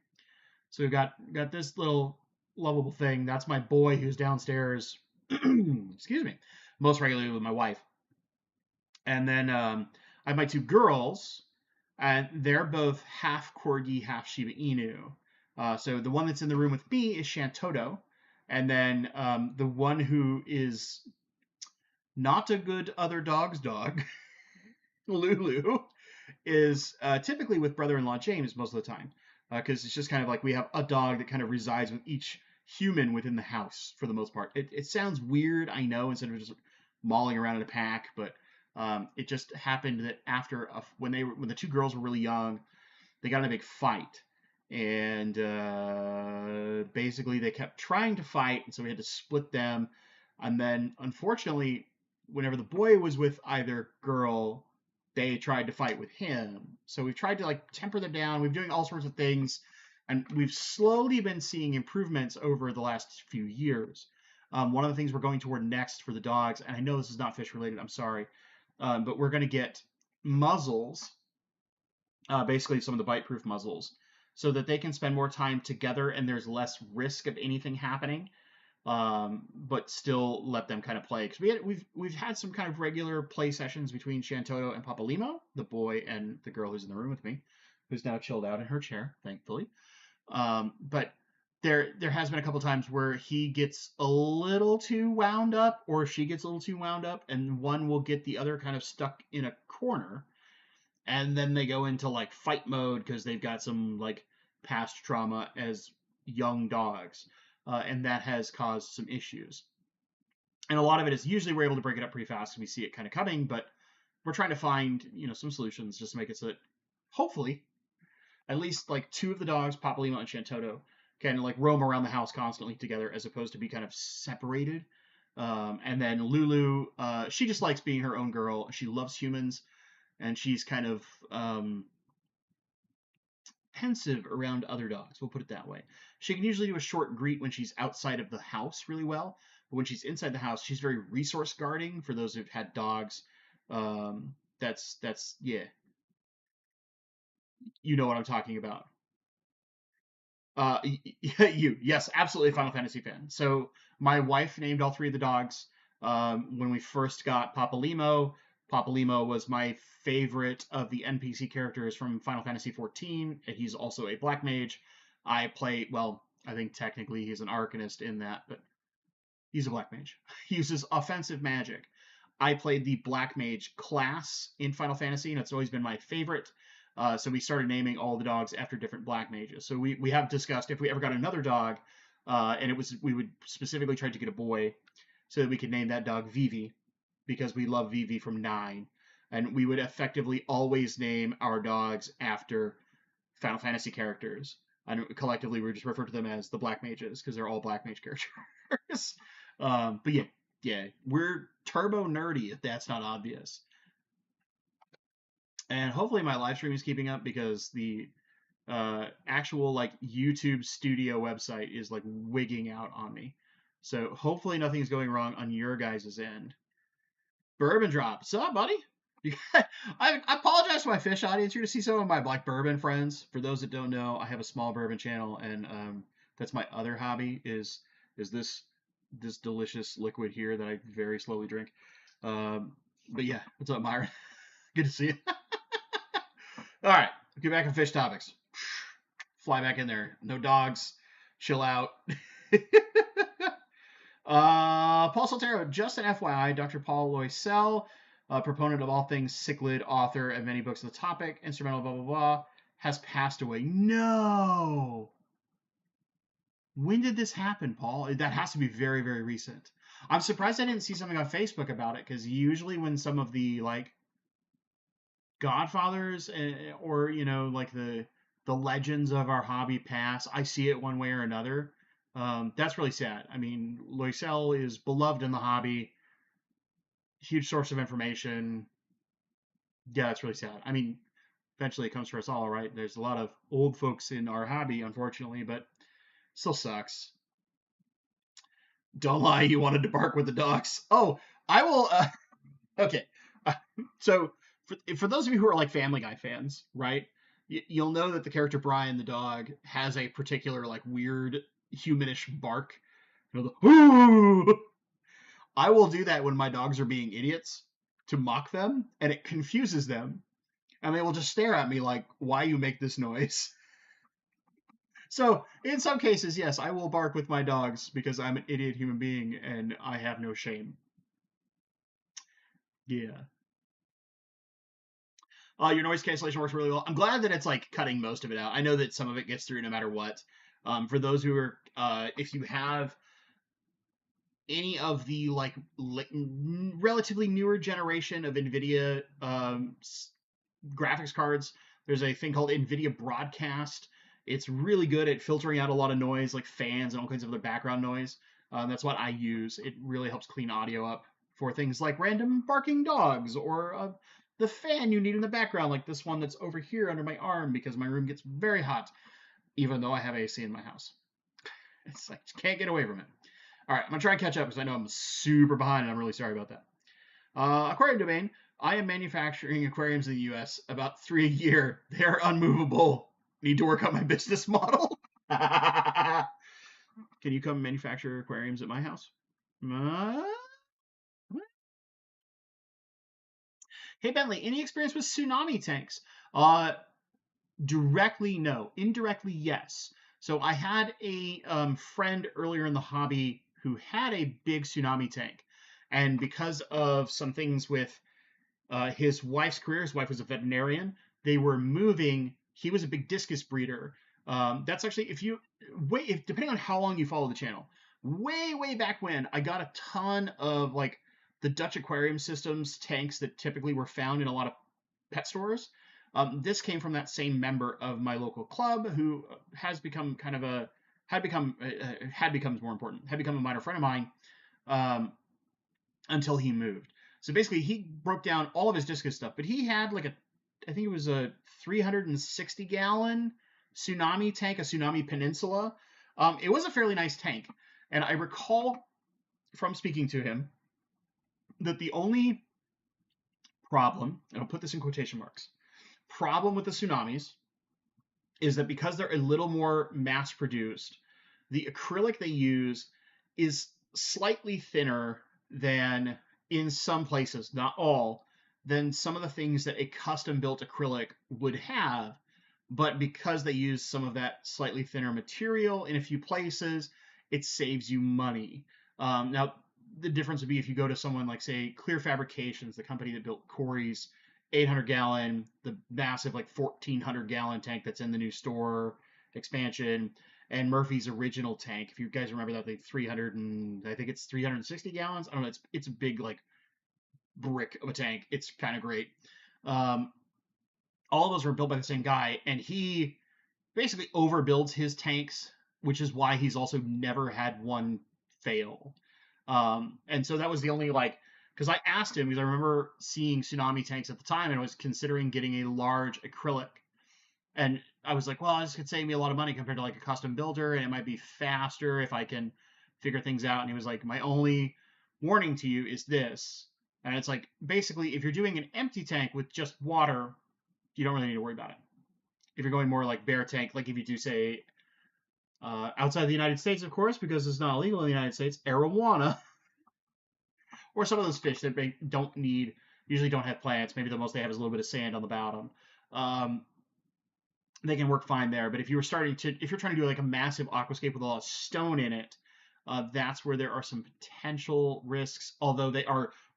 So we've got this little lovable thing. That's my boy who's downstairs. Excuse me. Most regularly with my wife, and then I have my two girls, and they're both half corgi, half Shiba Inu. So the one that's in the room with me is Shantoto, and then the one who is not a good other dog's dog, Lulu, is typically with brother-in-law James most of the time, because it's just kind of like we have a dog that kind of resides with each human within the house for the most part. It sounds weird, I know, instead of just mauling around in a pack, but it just happened that after when the two girls were really young, they got in a big fight, and basically they kept trying to fight, and so we had to split them. And then unfortunately, whenever the boy was with either girl, they tried to fight with him. So we've tried to like temper them down. We've been doing all sorts of things, and we've slowly been seeing improvements over the last few years. One of the things we're going toward next for the dogs, and I know this is not fish related, I'm sorry, but we're going to get muzzles, basically some of the bite-proof muzzles, so that they can spend more time together and there's less risk of anything happening, but still let them kind of play. Because we've had some kind of regular play sessions between Shantoto and Papa Limo, the boy and the girl who's in the room with me, who's now chilled out in her chair, thankfully. But there has been a couple times where he gets a little too wound up, or she gets a little too wound up, and one will get the other kind of stuck in a corner, and then they go into like fight mode because they've got some like past trauma as young dogs, and that has caused some issues. And a lot of it is usually we're able to break it up pretty fast and we see it kind of coming, but we're trying to find some solutions just to make it so that hopefully at least like two of the dogs, Papa Lima and Shantoto, can like roam around the house constantly together as opposed to be kind of separated. And then Lulu, she just likes being her own girl. She loves humans, and she's kind of pensive around other dogs. We'll put it that way. She can usually do a short greet when she's outside of the house really well, but when she's inside the house, she's very resource guarding. For those who've had dogs, that's yeah, you know what I'm talking about. Uh, yes, absolutely a Final Fantasy fan. So my wife named all three of the dogs. When we first got Papalimo, Papalimo was my favorite of the NPC characters from Final Fantasy 14. And he's also a black mage. I play, well, I think technically he's an arcanist in that, but he's a black mage. He uses offensive magic. I played the black mage class in Final Fantasy, and it's always been my favorite. So we started naming all the dogs after different black mages. So we have discussed if we ever got another dog, and it was we would specifically try to get a boy, so that we could name that dog Vivi, because we love Vivi from 9, and we would effectively always name our dogs after Final Fantasy characters. And collectively, we just refer to them as the Black Mages because they're all Black Mage characters. But yeah, we're turbo nerdy if that's not obvious. And hopefully, my live stream is keeping up because the actual like YouTube studio website is like wigging out on me. So hopefully, nothing's going wrong on your guys' end. Bourbon drop. What's up, buddy? I apologize to my fish audience. You're to see some of my black bourbon friends. For those that don't know, I have a small bourbon channel, and that's my other hobby. Is this delicious liquid here that I very slowly drink. But yeah, what's up, Myron? Good to see you. All right, get back on fish topics. Fly back in there. No dogs. Chill out. Paul Soltero, just an FYI, Dr. Paul Loisel, proponent of all things cichlid, author of many books on the topic, instrumental, blah, blah, blah, has passed away. No! When did this happen, Paul? That has to be very, very recent. I'm surprised I didn't see something on Facebook about it, because usually when some of the, like, godfathers or, you know, like the legends of our hobby pass, I see it one way or another. That's really sad. I mean, Loisel is beloved in the hobby, huge source of information. Yeah, it's really sad. I mean, eventually it comes for us all, right? There's a lot of old folks in our hobby, unfortunately, but still sucks. Don't lie, you wanted to bark with the dogs. Oh, I will. Okay. So, for those of you who are like Family Guy fans, right? You'll know that the character Brian the dog has a particular like weird humanish bark. You know, the, ooh! I will do that when my dogs are being idiots to mock them, and it confuses them, and they will just stare at me like, "Why you make this noise?" So in some cases, yes, I will bark with my dogs because I'm an idiot human being and I have no shame. Yeah. Your noise cancellation works really well. I'm glad that it's like cutting most of it out. I know that some of it gets through no matter what. For those who are, if you have any of the like relatively newer generation of NVIDIA graphics cards, there's a thing called NVIDIA Broadcast. It's really good at filtering out a lot of noise, like fans and all kinds of other background noise. That's what I use. It really helps clean audio up for things like random barking dogs or the fan you need in the background, like this one that's over here under my arm because my room gets very hot, even though I have AC in my house. It's like, can't get away from it. All right, I'm going to try and catch up because I know I'm super behind and I'm really sorry about that. Aquarium Domain. I am manufacturing aquariums in the US, about 3 a year. They are unmovable. Need to work on my business model. Can you come manufacture aquariums at my house? Hey, Bentley, any experience with tsunami tanks? Directly, no. Indirectly, yes. So I had a friend earlier in the hobby who had a big tsunami tank. And because of some things with his wife's career, his wife was a veterinarian, they were moving. He was a big discus breeder. That's actually, depending on how long you follow the channel, way back when, I got a ton of like the Dutch aquarium systems tanks that typically were found in a lot of pet stores. This came from that same member of my local club who has become a minor friend of mine. until he moved. So basically, he broke down all of his discus stuff, but he had like I think it was a 360 gallon tsunami tank, a tsunami peninsula. It was a fairly nice tank, and I recall from speaking to him that the only problem, and I'll put this in quotation marks, problem with the tsunamis is that because they're a little more mass produced, the acrylic they use is slightly thinner than in some places, not all, than some of the things that a custom built acrylic would have. But because they use some of that slightly thinner material in a few places, it saves you money. Now, the difference would be if you go to someone like, say, Clear Fabrications, the company that built Corey's 800-gallon, the massive like 1,400-gallon tank that's in the new store expansion, and Murphy's original tank. If you guys remember that, they 300 and I think it's 360 gallons. I don't know. It's a big like brick of a tank. It's kind of great. Um, all of those were built by the same guy, and he basically overbuilds his tanks, which is why he's also never had one fail. And so that was the only like, because I asked him, because I remember seeing tsunami tanks at the time and I was considering getting a large acrylic. And I was like, well, this could save me a lot of money compared to like a custom builder, and it might be faster if I can figure things out. And he was like, my only warning to you is this. And it's like, basically, if you're doing an empty tank with just water, you don't really need to worry about it. If you're going more like bare tank, like if you do, say, outside the United States, of course, because it's not illegal in the United States, arowana, or some of those fish that don't need, usually don't have plants. Maybe the most they have is a little bit of sand on the bottom. Um, they can work fine there. But if you're trying to do like a massive aquascape with a lot of stone in it, that's where there are some potential risks. Although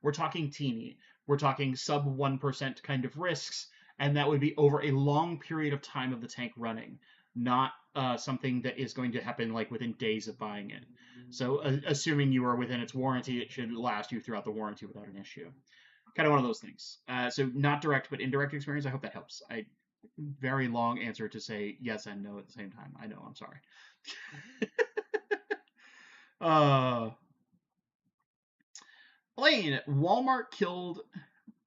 we're talking teeny, we're talking sub 1% kind of risks, and that would be over a long period of time of the tank running, not something that is going to happen like within days of buying it. So, assuming you are within its warranty, it should last you throughout the warranty without an issue. Kind of one of those things. So, not direct but indirect experience. I hope that helps. Very long answer to say yes and no at the same time. I know. I'm sorry. uh, Lane, Walmart killed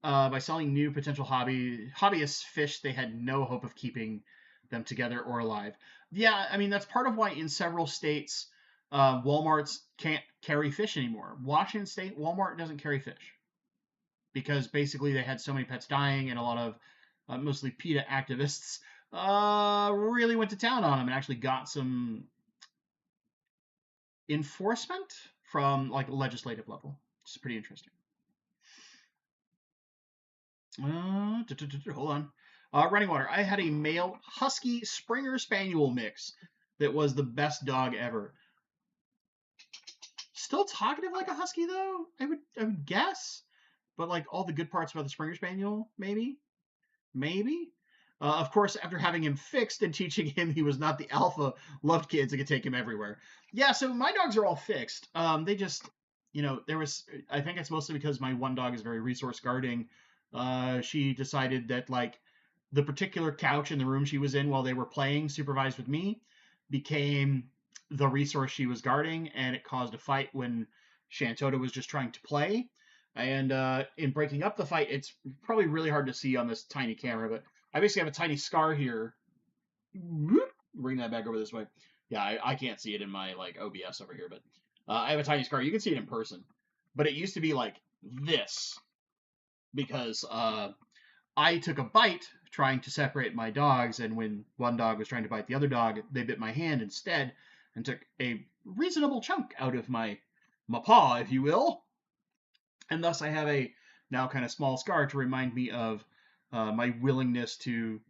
by selling new potential hobbyists fish they had no hope of keeping them together or alive. Yeah, I mean that's part of why in several states Walmarts can't carry fish anymore. Washington State, Walmart doesn't carry fish because basically they had so many pets dying, and a lot of mostly PETA activists really went to town on them and actually got some enforcement from like legislative level. It's pretty interesting. Hold on. Running water. I had a male husky Springer Spaniel mix that was the best dog ever. Still talkative like a husky though. I would guess, but like all the good parts about the Springer Spaniel, maybe. Of course, after having him fixed and teaching him he was not the alpha, loved kids and could take him everywhere. Yeah, so my dogs are all fixed. They just, I think it's mostly because my one dog is very resource guarding. She decided that like the particular couch in the room she was in while they were playing, supervised with me, became the resource she was guarding, and it caused a fight when Shantota was just trying to play. And in breaking up the fight, it's probably really hard to see on this tiny camera, but I basically have a tiny scar here. Bring that back over this way. Yeah, I can't see it in my like OBS over here, but I have a tiny scar. You can see it in person, but it used to be like this because I took a bite trying to separate my dogs, and when one dog was trying to bite the other dog, they bit my hand instead and took a reasonable chunk out of my paw, if you will. And thus I have a now kind of small scar to remind me of my willingness to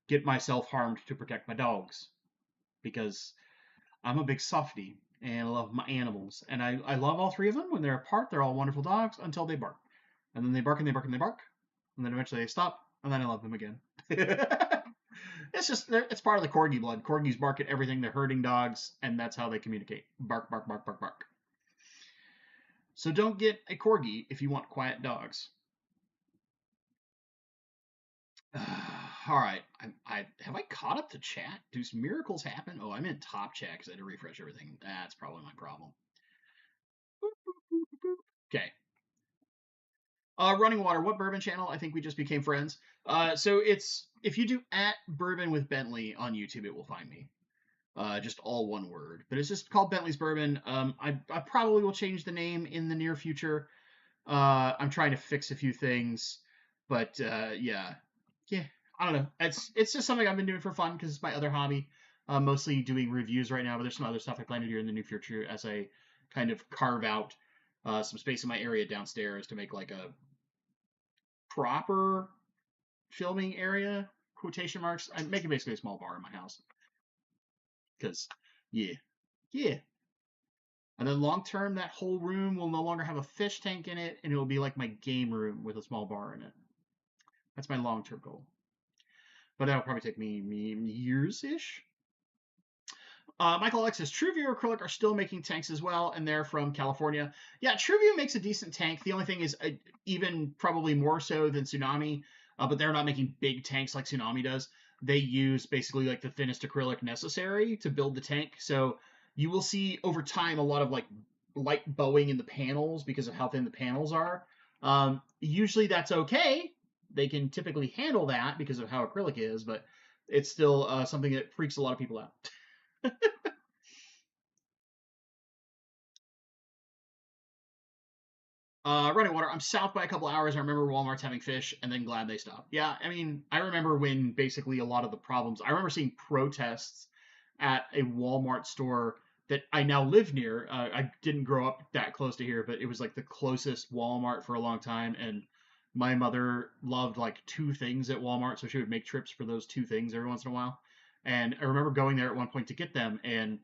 get myself harmed to protect my dogs. Because I'm a big softie and I love my animals. And I love all three of them. When they're apart, they're all wonderful dogs until they bark. And then they bark and they bark and they bark. And then eventually they stop. And then I love them again. It's part of the corgi blood. Corgis bark at everything. They're herding dogs. And that's how they communicate. Bark, bark, bark, bark, bark. So don't get a corgi if you want quiet dogs. All right. Have I caught up to chat? Do some miracles happen? Oh, I'm in top chat because I had to refresh everything. That's probably my problem. Okay. Running Water, what bourbon channel? I think we just became friends. So it's, if you do at Bourbon with Bentley on YouTube, it will find me. Just all one word. But it's just called Bentley's Bourbon. I probably will change the name in the near future. I'm trying to fix a few things, but yeah, I don't know. It's just something I've been doing for fun because it's my other hobby. Mostly doing reviews right now, but there's some other stuff I plan to do in the near future as I kind of carve out some space in my area downstairs to make like a proper filming area. Quotation marks. I'm making basically a small bar in my house because yeah, yeah. And then long term, that whole room will no longer have a fish tank in it, and it will be like my game room with a small bar in it. That's my long term goal. But that'll probably take me years ish. Michael Alex says TrueView Acrylic are still making tanks as well, and they're from California. Yeah, TrueView makes a decent tank. The only thing is, even probably more so than Tsunami, but they're not making big tanks like Tsunami does. They use basically like the thinnest acrylic necessary to build the tank. So you will see over time a lot of like light bowing in the panels because of how thin the panels are. Usually that's okay. They can typically handle that because of how acrylic is, but it's still something that freaks a lot of people out. Running Water. I'm south by a couple hours. I remember Walmart's having fish, and then glad they stopped. Yeah, I mean, I remember when basically a lot of the problems. I remember seeing protests at a Walmart store that I now live near. I didn't grow up that close to here, but it was like the closest Walmart for a long time, and my mother loved like two things at Walmart, so she would make trips for those two things every once in a while. And I remember going there at one point to get them, and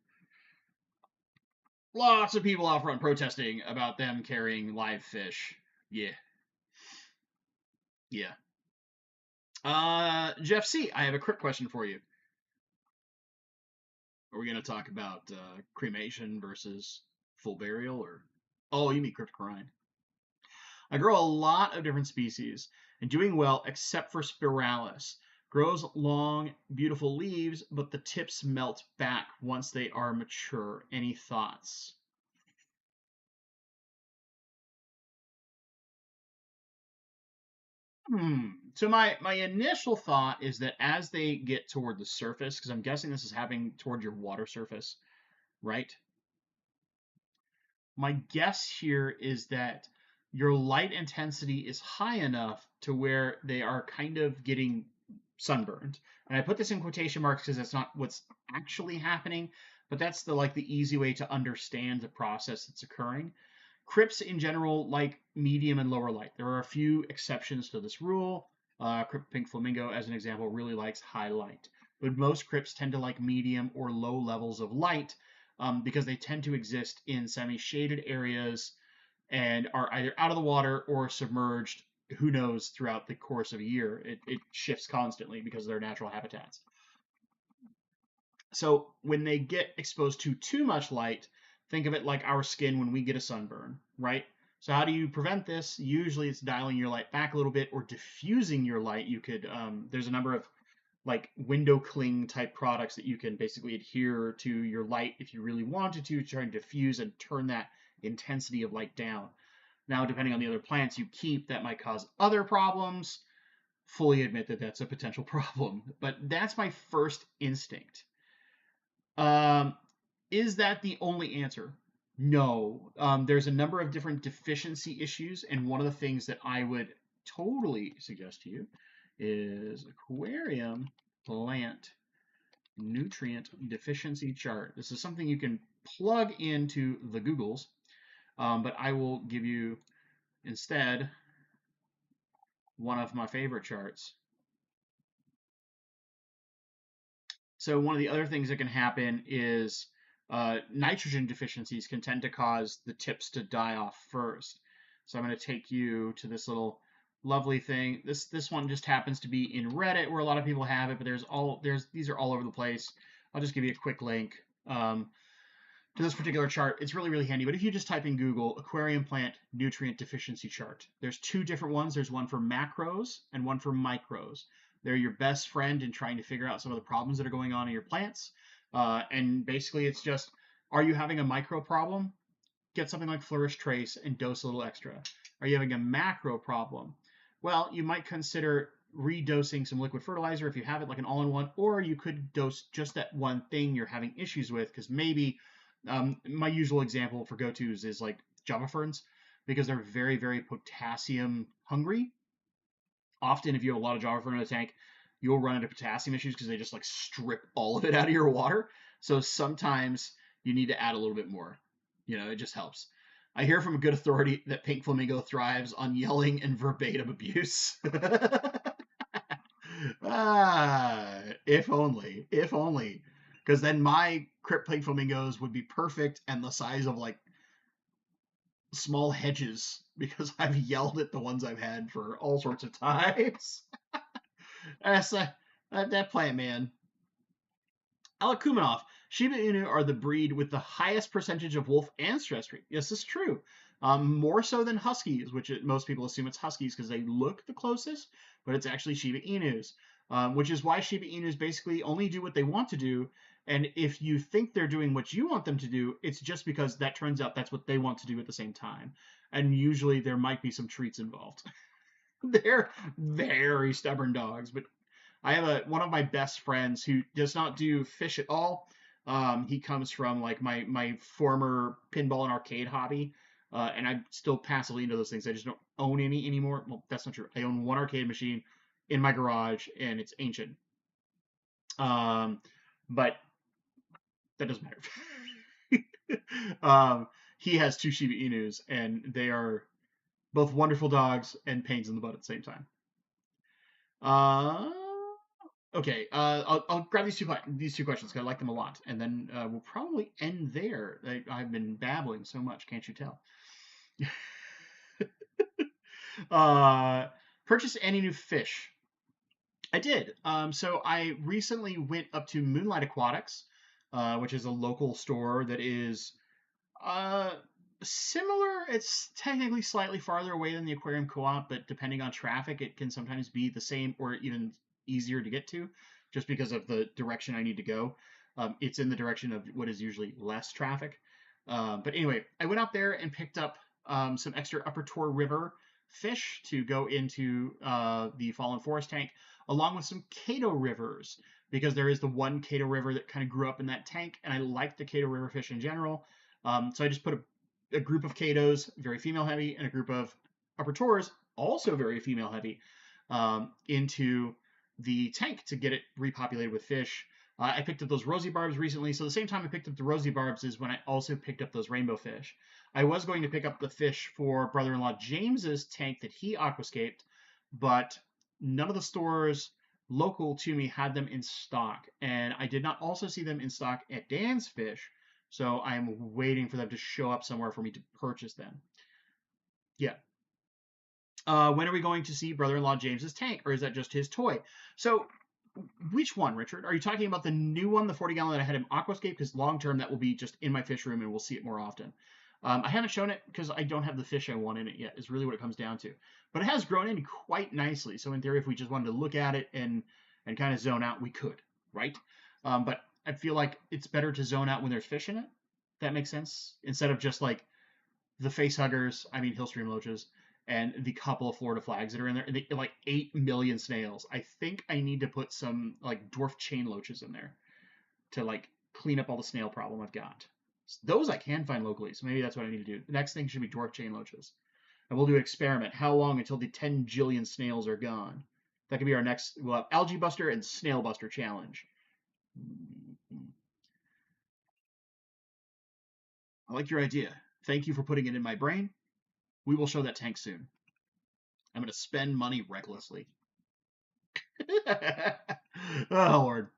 lots of people out front protesting about them carrying live fish. Yeah, yeah. Jeff C, I have a quick question for you. Are we going to talk about cremation versus full burial, or? Oh, you mean cryptocurrency? I grow a lot of different species and doing well except for spiralis. Grows long, beautiful leaves, but the tips melt back once they are mature. Any thoughts? So my initial thought is that as they get toward the surface, because I'm guessing this is happening toward your water surface, right? My guess here is that your light intensity is high enough to where they are kind of getting sunburned. And I put this in quotation marks because that's not what's actually happening, but that's the easy way to understand the process that's occurring. Crypts in general like medium and lower light. There are a few exceptions to this rule. Crypt Pink Flamingo, as an example, really likes high light. But most crypts tend to like medium or low levels of light because they tend to exist in semi-shaded areas and are either out of the water or submerged, who knows, throughout the course of a year. It shifts constantly because of their natural habitats. So when they get exposed to too much light, think of it like our skin when we get a sunburn, right? So how do you prevent this? Usually it's dialing your light back a little bit or diffusing your light. You could there's a number of like window cling type products that you can basically adhere to your light if you really wanted to try and diffuse and turn that intensity of light down. Now, depending on the other plants you keep, that might cause other problems. Fully admit that that's a potential problem, but that's my first instinct. Um, is that the only answer? No. There's a number of different deficiency issues, and one of the things that I would totally suggest to you is Aquarium plant nutrient deficiency chart. This is something you can plug into the Googles, but I will give you instead one of my favorite charts. So one of the other things that can happen is nitrogen deficiencies can tend to cause the tips to die off first. So I'm going to take you to this little lovely thing. This one just happens to be in Reddit where a lot of people have it, but these are all over the place. I'll just give you a quick link to this particular chart. It's really, really handy. But if you just type in Google aquarium plant nutrient deficiency chart, there's two different ones. There's one for macros and one for micros. They're your best friend in trying to figure out some of the problems that are going on in your plants. And basically, it's just, are you having a micro problem? Get something like Flourish Trace and dose a little extra. Are you having a macro problem? Well, you might consider redosing some liquid fertilizer if you have it, like an all-in-one, or you could dose just that one thing you're having issues with, because maybe my usual example for go-tos is like Java ferns, because they're very, very potassium hungry. Often, if you have a lot of Java fern in a tank, you'll run into potassium issues because they just like strip all of it out of your water. So sometimes you need to add a little bit more. It just helps. I hear from a good authority that pink flamingo thrives on yelling and verbatim abuse. If only, if only, because then my crypt pink flamingos would be perfect and the size of like small hedges because I've yelled at the ones I've had for all sorts of times. That's that plant, man. Alakumanov. Shiba Inu are the breed with the highest percentage of wolf ancestry. Yes, this is true. More so than Huskies, which most people assume it's Huskies because they look the closest, but it's actually Shiba Inus, which is why Shiba Inus basically only do what they want to do. And if you think they're doing what you want them to do, it's just because that turns out that's what they want to do at the same time. And usually there might be some treats involved. They're very stubborn dogs, but I have one of my best friends who does not do fish at all. He comes from like my former pinball and arcade hobby, and I'm still passively into those things. I just don't own any anymore. Well, that's not true. I own one arcade machine in my garage, and it's ancient. But that doesn't matter. He has two Shiba Inus, and they are both wonderful dogs and pains in the butt at the same time. Okay, I'll grab these two questions because I like them a lot, and then we'll probably end there. I've been babbling so much, can't you tell? Purchase any new fish? I did. So I recently went up to Moonlight Aquatics, which is a local store that is uh, similar. It's technically slightly farther away than the Aquarium Co-op, but depending on traffic, it can sometimes be the same or even easier to get to, just because of the direction I need to go. It's in the direction of what is usually less traffic. But anyway, I went out there and picked up some extra Upper Tor River fish to go into the Fallen Forest tank, along with some Cato rivers, because there is the one Cato river that kind of grew up in that tank, and I like the Cato river fish in general. So I just put a group of Catos, very female heavy, and a group of Upper Tors, also very female heavy, into the tank to get it repopulated with fish. I picked up those rosy barbs recently, so the same time I picked up the rosy barbs is when I also picked up those rainbow fish. I was going to pick up the fish for brother-in-law James's tank that he aquascaped, but none of the stores local to me had them in stock, and I did not also see them in stock at Dan's Fish, so I'm waiting for them to show up somewhere for me to purchase them. Yeah. When are we going to see brother-in-law James's tank, or is that just his toy? So, which one, Richard? Are you talking about the new one, the 40-gallon that I had him aquascape? Because long term, that will be just in my fish room, and we'll see it more often. I haven't shown it because I don't have the fish I want in it yet. Is really what it comes down to. But it has grown in quite nicely. So in theory, if we just wanted to look at it and kind of zone out, we could, right? But I feel like it's better to zone out when there's fish in it. That makes sense. Instead of just like the face huggers, I mean hillstream loaches, and the couple of Florida flags that are in there, and like 8 million snails. I think I need to put some like dwarf chain loaches in there to like clean up all the snail problem I've got. Those I can find locally, so maybe that's what I need to do. The next thing should be dwarf chain loaches. And we'll do an experiment. How long until the 10 jillion snails are gone? That could be our next. We'll have Algae Buster and Snail Buster challenge. I like your idea. Thank you for putting it in my brain. We will show that tank soon. I'm going to spend money recklessly. Oh, Lord.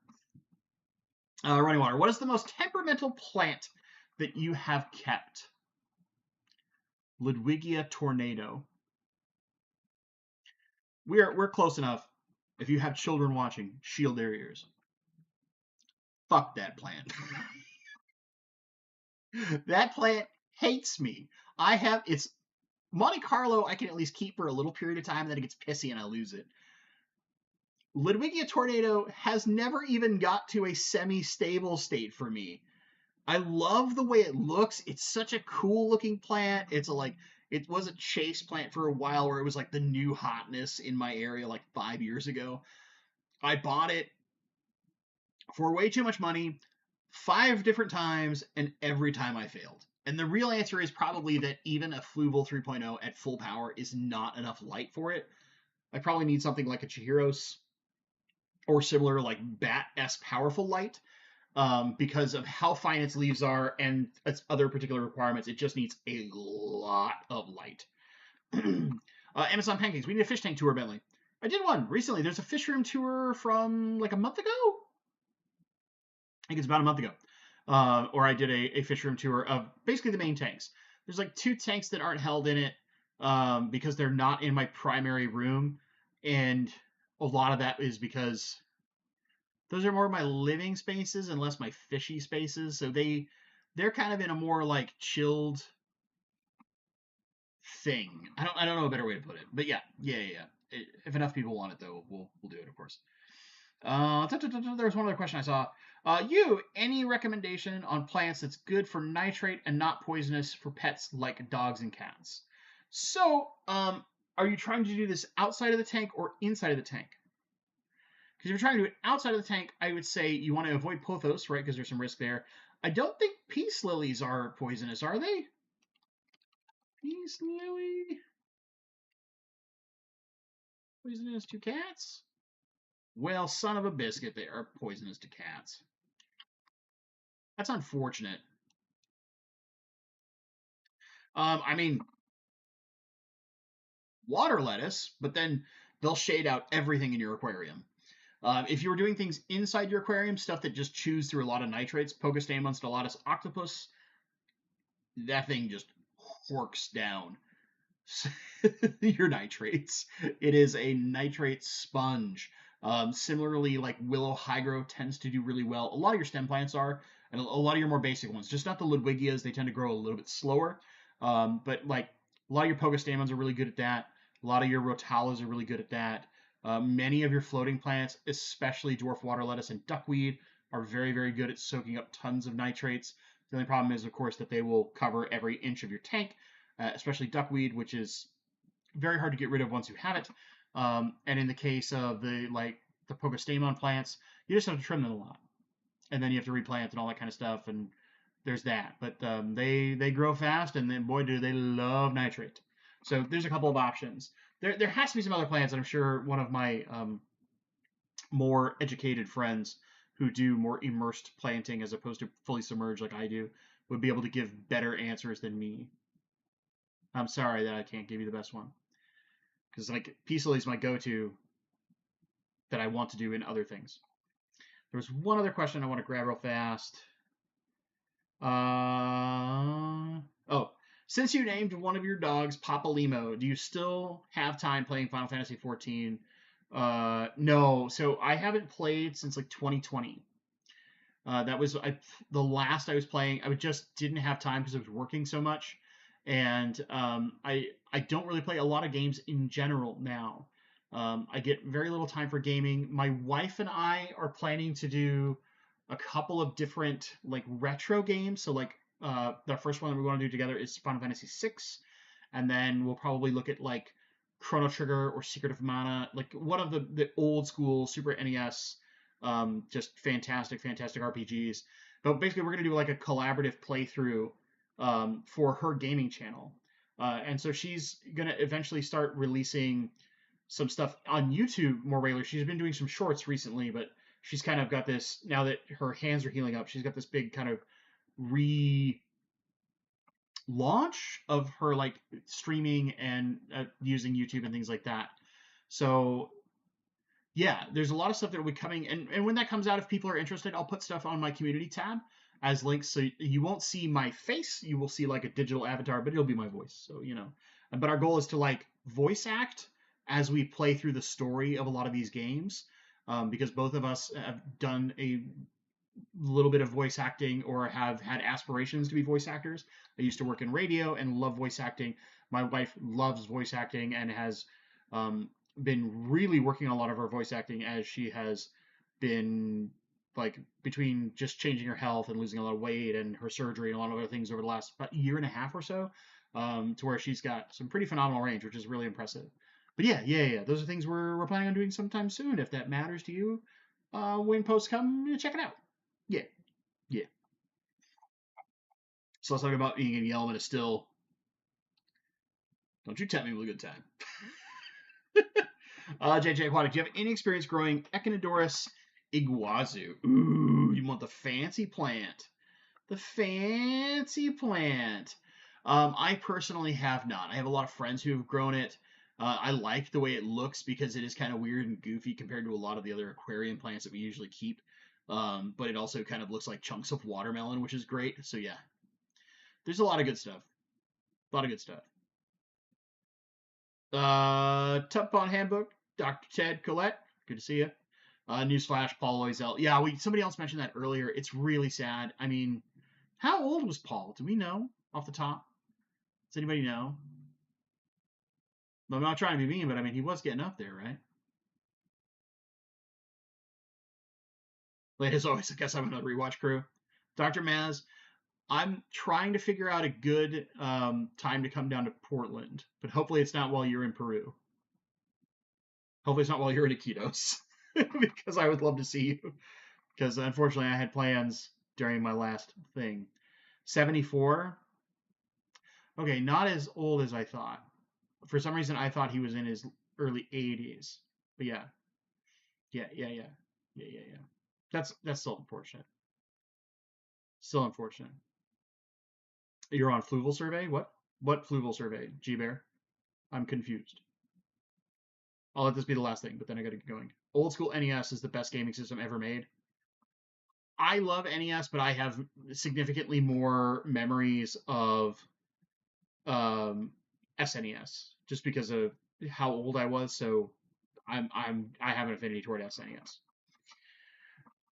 Running water. What is the most temperamental plant that you have kept? Ludwigia tornado. We're close enough. If you have children watching, shield their ears. Fuck that plant. That plant hates me. It's Monte Carlo. I can at least keep for a little period of time, then it gets pissy and I lose it. Ludwigia tornado has never even got to a semi-stable state for me. I love the way it looks. It's such a cool looking plant. It was a chase plant for a while where it was like the new hotness in my area like 5 years ago. I bought it for way too much money 5 different times, and every time I failed. And the real answer is probably that even a Fluval 3.0 at full power is not enough light for it. I probably need something like a Chihiro's or similar, like Bat-esque powerful light, because of how fine its leaves are and its other particular requirements. It just needs a lot of light. Amazon Pancakes. We need a fish tank tour, Bentley. I did one recently. There's a fish room tour from like a month ago. I think it's about a month ago. Or I did a fish room tour of basically the main tanks. There's like 2 tanks that aren't held in it because they're not in my primary room. And a lot of that is because those are more of my living spaces and less my fishy spaces. So they're kind of in a more like chilled thing. I don't know a better way to put it, but yeah. If enough people want it, though, we'll do it, of course. There was one other question I saw. Any recommendation on plants that's good for nitrate and not poisonous for pets like dogs and cats? So, are you trying to do this outside of the tank or inside of the tank? Because if you're trying to do it outside of the tank, I would say you want to avoid pothos, right? Because there's some risk there. I don't think peace lilies are poisonous, are they? Peace lily? Poisonous to cats? Well, son of a biscuit, they are poisonous to cats. That's unfortunate. I mean, water lettuce, but then they'll shade out everything in your aquarium. If you were doing things inside your aquarium, stuff that just chews through a lot of nitrates, Pogostemon stellatus octopus, that thing just horks down your nitrates. It is a nitrate sponge. Similarly, like willow hygro tends to do really well. A lot of your stem plants are, and a lot of your more basic ones. Just not the Ludwigias. They tend to grow a little bit slower. But like a lot of your Pogostemons are really good at that. A lot of your Rotalas are really good at that. Many of your floating plants, especially dwarf water lettuce and duckweed, are very, very good at soaking up tons of nitrates. The only problem is, of course, that they will cover every inch of your tank, especially duckweed, which is very hard to get rid of once you have it. And in the case of the Pogostemon plants, you just have to trim them a lot, and then you have to replant and all that kind of stuff. And there's that. But they grow fast, and then boy do they love nitrate. So there's a couple of options. There has to be some other plants, and I'm sure one of my more educated friends who do more immersed planting as opposed to fully submerged like I do would be able to give better answers than me. I'm sorry that I can't give you the best one, because like peace lily is my go-to that I want to do in other things. There was one other question I want to grab real fast. Oh, since you named one of your dogs Papa Limo, do you still have time playing Final Fantasy XIV? No. So I haven't played since like 2020. That was the last I was playing. I just didn't have time because I was working so much, and I don't really play a lot of games in general now. I get very little time for gaming. My wife and I are planning to do a couple of different like retro games. So like the first one that we want to do together is Final Fantasy VI, and then we'll probably look at like Chrono Trigger or Secret of Mana, like one of the old school Super NES, just fantastic RPGs. But basically, we're gonna do like a collaborative playthrough for her gaming channel, and so she's gonna eventually start releasing some stuff on YouTube more regularly. She's been doing some shorts recently, but she's kind of got this, now that her hands are healing up, she's got this big kind of relaunch of her like streaming and using YouTube and things like that. So yeah, there's a lot of stuff that will be coming, and when that comes out, if people are interested, I'll put stuff on my community tab as links, so you won't see my face, you will see like a digital avatar, but it'll be my voice. So but our goal is to like voice act as we play through the story of a lot of these games, because both of us have done a little bit of voice acting or have had aspirations to be voice actors. I used to work in radio and love voice acting. My wife loves voice acting and has been really working on a lot of her voice acting as she has been like between just changing her health and losing a lot of weight and her surgery and a lot of other things over the last about year and a half or so, to where she's got some pretty phenomenal range, which is really impressive. But yeah. Those are things we're planning on doing sometime soon. If that matters to you, when posts come, check it out. Yeah, yeah. So let's talk about being in the element of still. Don't you tempt me with a good time. JJ Aquatic, do you have any experience growing Echinodorus iguazu? Ooh, you want the fancy plant. The fancy plant. I personally have not. I have a lot of friends who have grown it. I like the way it looks because it is kind of weird and goofy compared to a lot of the other aquarium plants that we usually keep. But it also kind of looks like chunks of watermelon, which is great. So yeah, there's a lot of good stuff. A lot of good stuff. Tub Pond Handbook, Dr. Ted Collette, good to see you. Newsflash, Paul Loisel. Yeah, somebody else mentioned that earlier. It's really sad. I mean, how old was Paul? Do we know off the top? Does anybody know? I'm not trying to be mean, but I mean, he was getting up there, right? Like, as always, I guess I'm another rewatch crew. Dr. Maz, I'm trying to figure out a good time to come down to Portland, but hopefully it's not while you're in Peru. Hopefully it's not while you're in Iquitos, because I would love to see you. Because unfortunately, I had plans during my last thing. 74. Okay, not as old as I thought. For some reason, I thought he was in his early 80s. But yeah. That's still unfortunate. Still unfortunate. You're on Fluval Survey? What Fluval Survey? G-Bear? I'm confused. I'll let this be the last thing, but then I gotta get going. Old school NES is the best gaming system ever made. I love NES, but I have significantly more memories of SNES just because of how old I was. So I have an affinity toward SNES.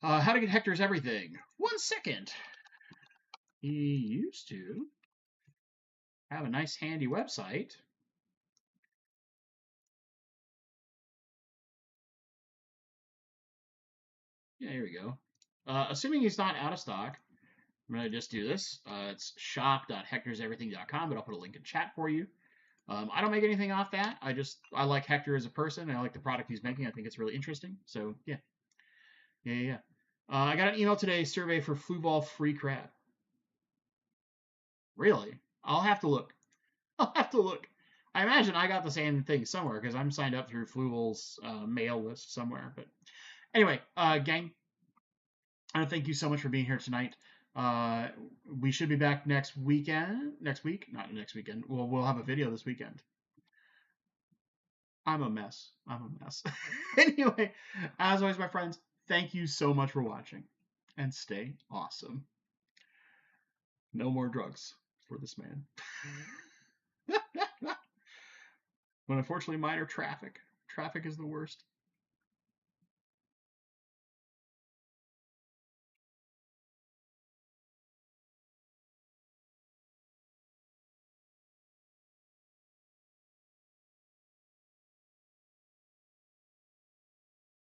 How to get Hector's everything? 1 second. He used to have a nice handy website. Yeah, here we go. Assuming he's not out of stock, I'm going to just do this. It's shop.hectorseverything.com, but I'll put a link in chat for you. I don't make anything off that. I like Hector as a person, and I like the product he's making. I think it's really interesting. So yeah. I got an email today, survey for Fluval free crab. Really? I'll have to look. I imagine I got the same thing somewhere because I'm signed up through Fluval's mail list somewhere. But anyway, gang, I want to thank you so much for being here tonight. We should be back next week. Not next weekend. We'll have a video this weekend. I'm a mess. Anyway, as always, my friends, thank you so much for watching, and stay awesome. No more drugs for this man. But unfortunately, mine are traffic. Traffic is the worst.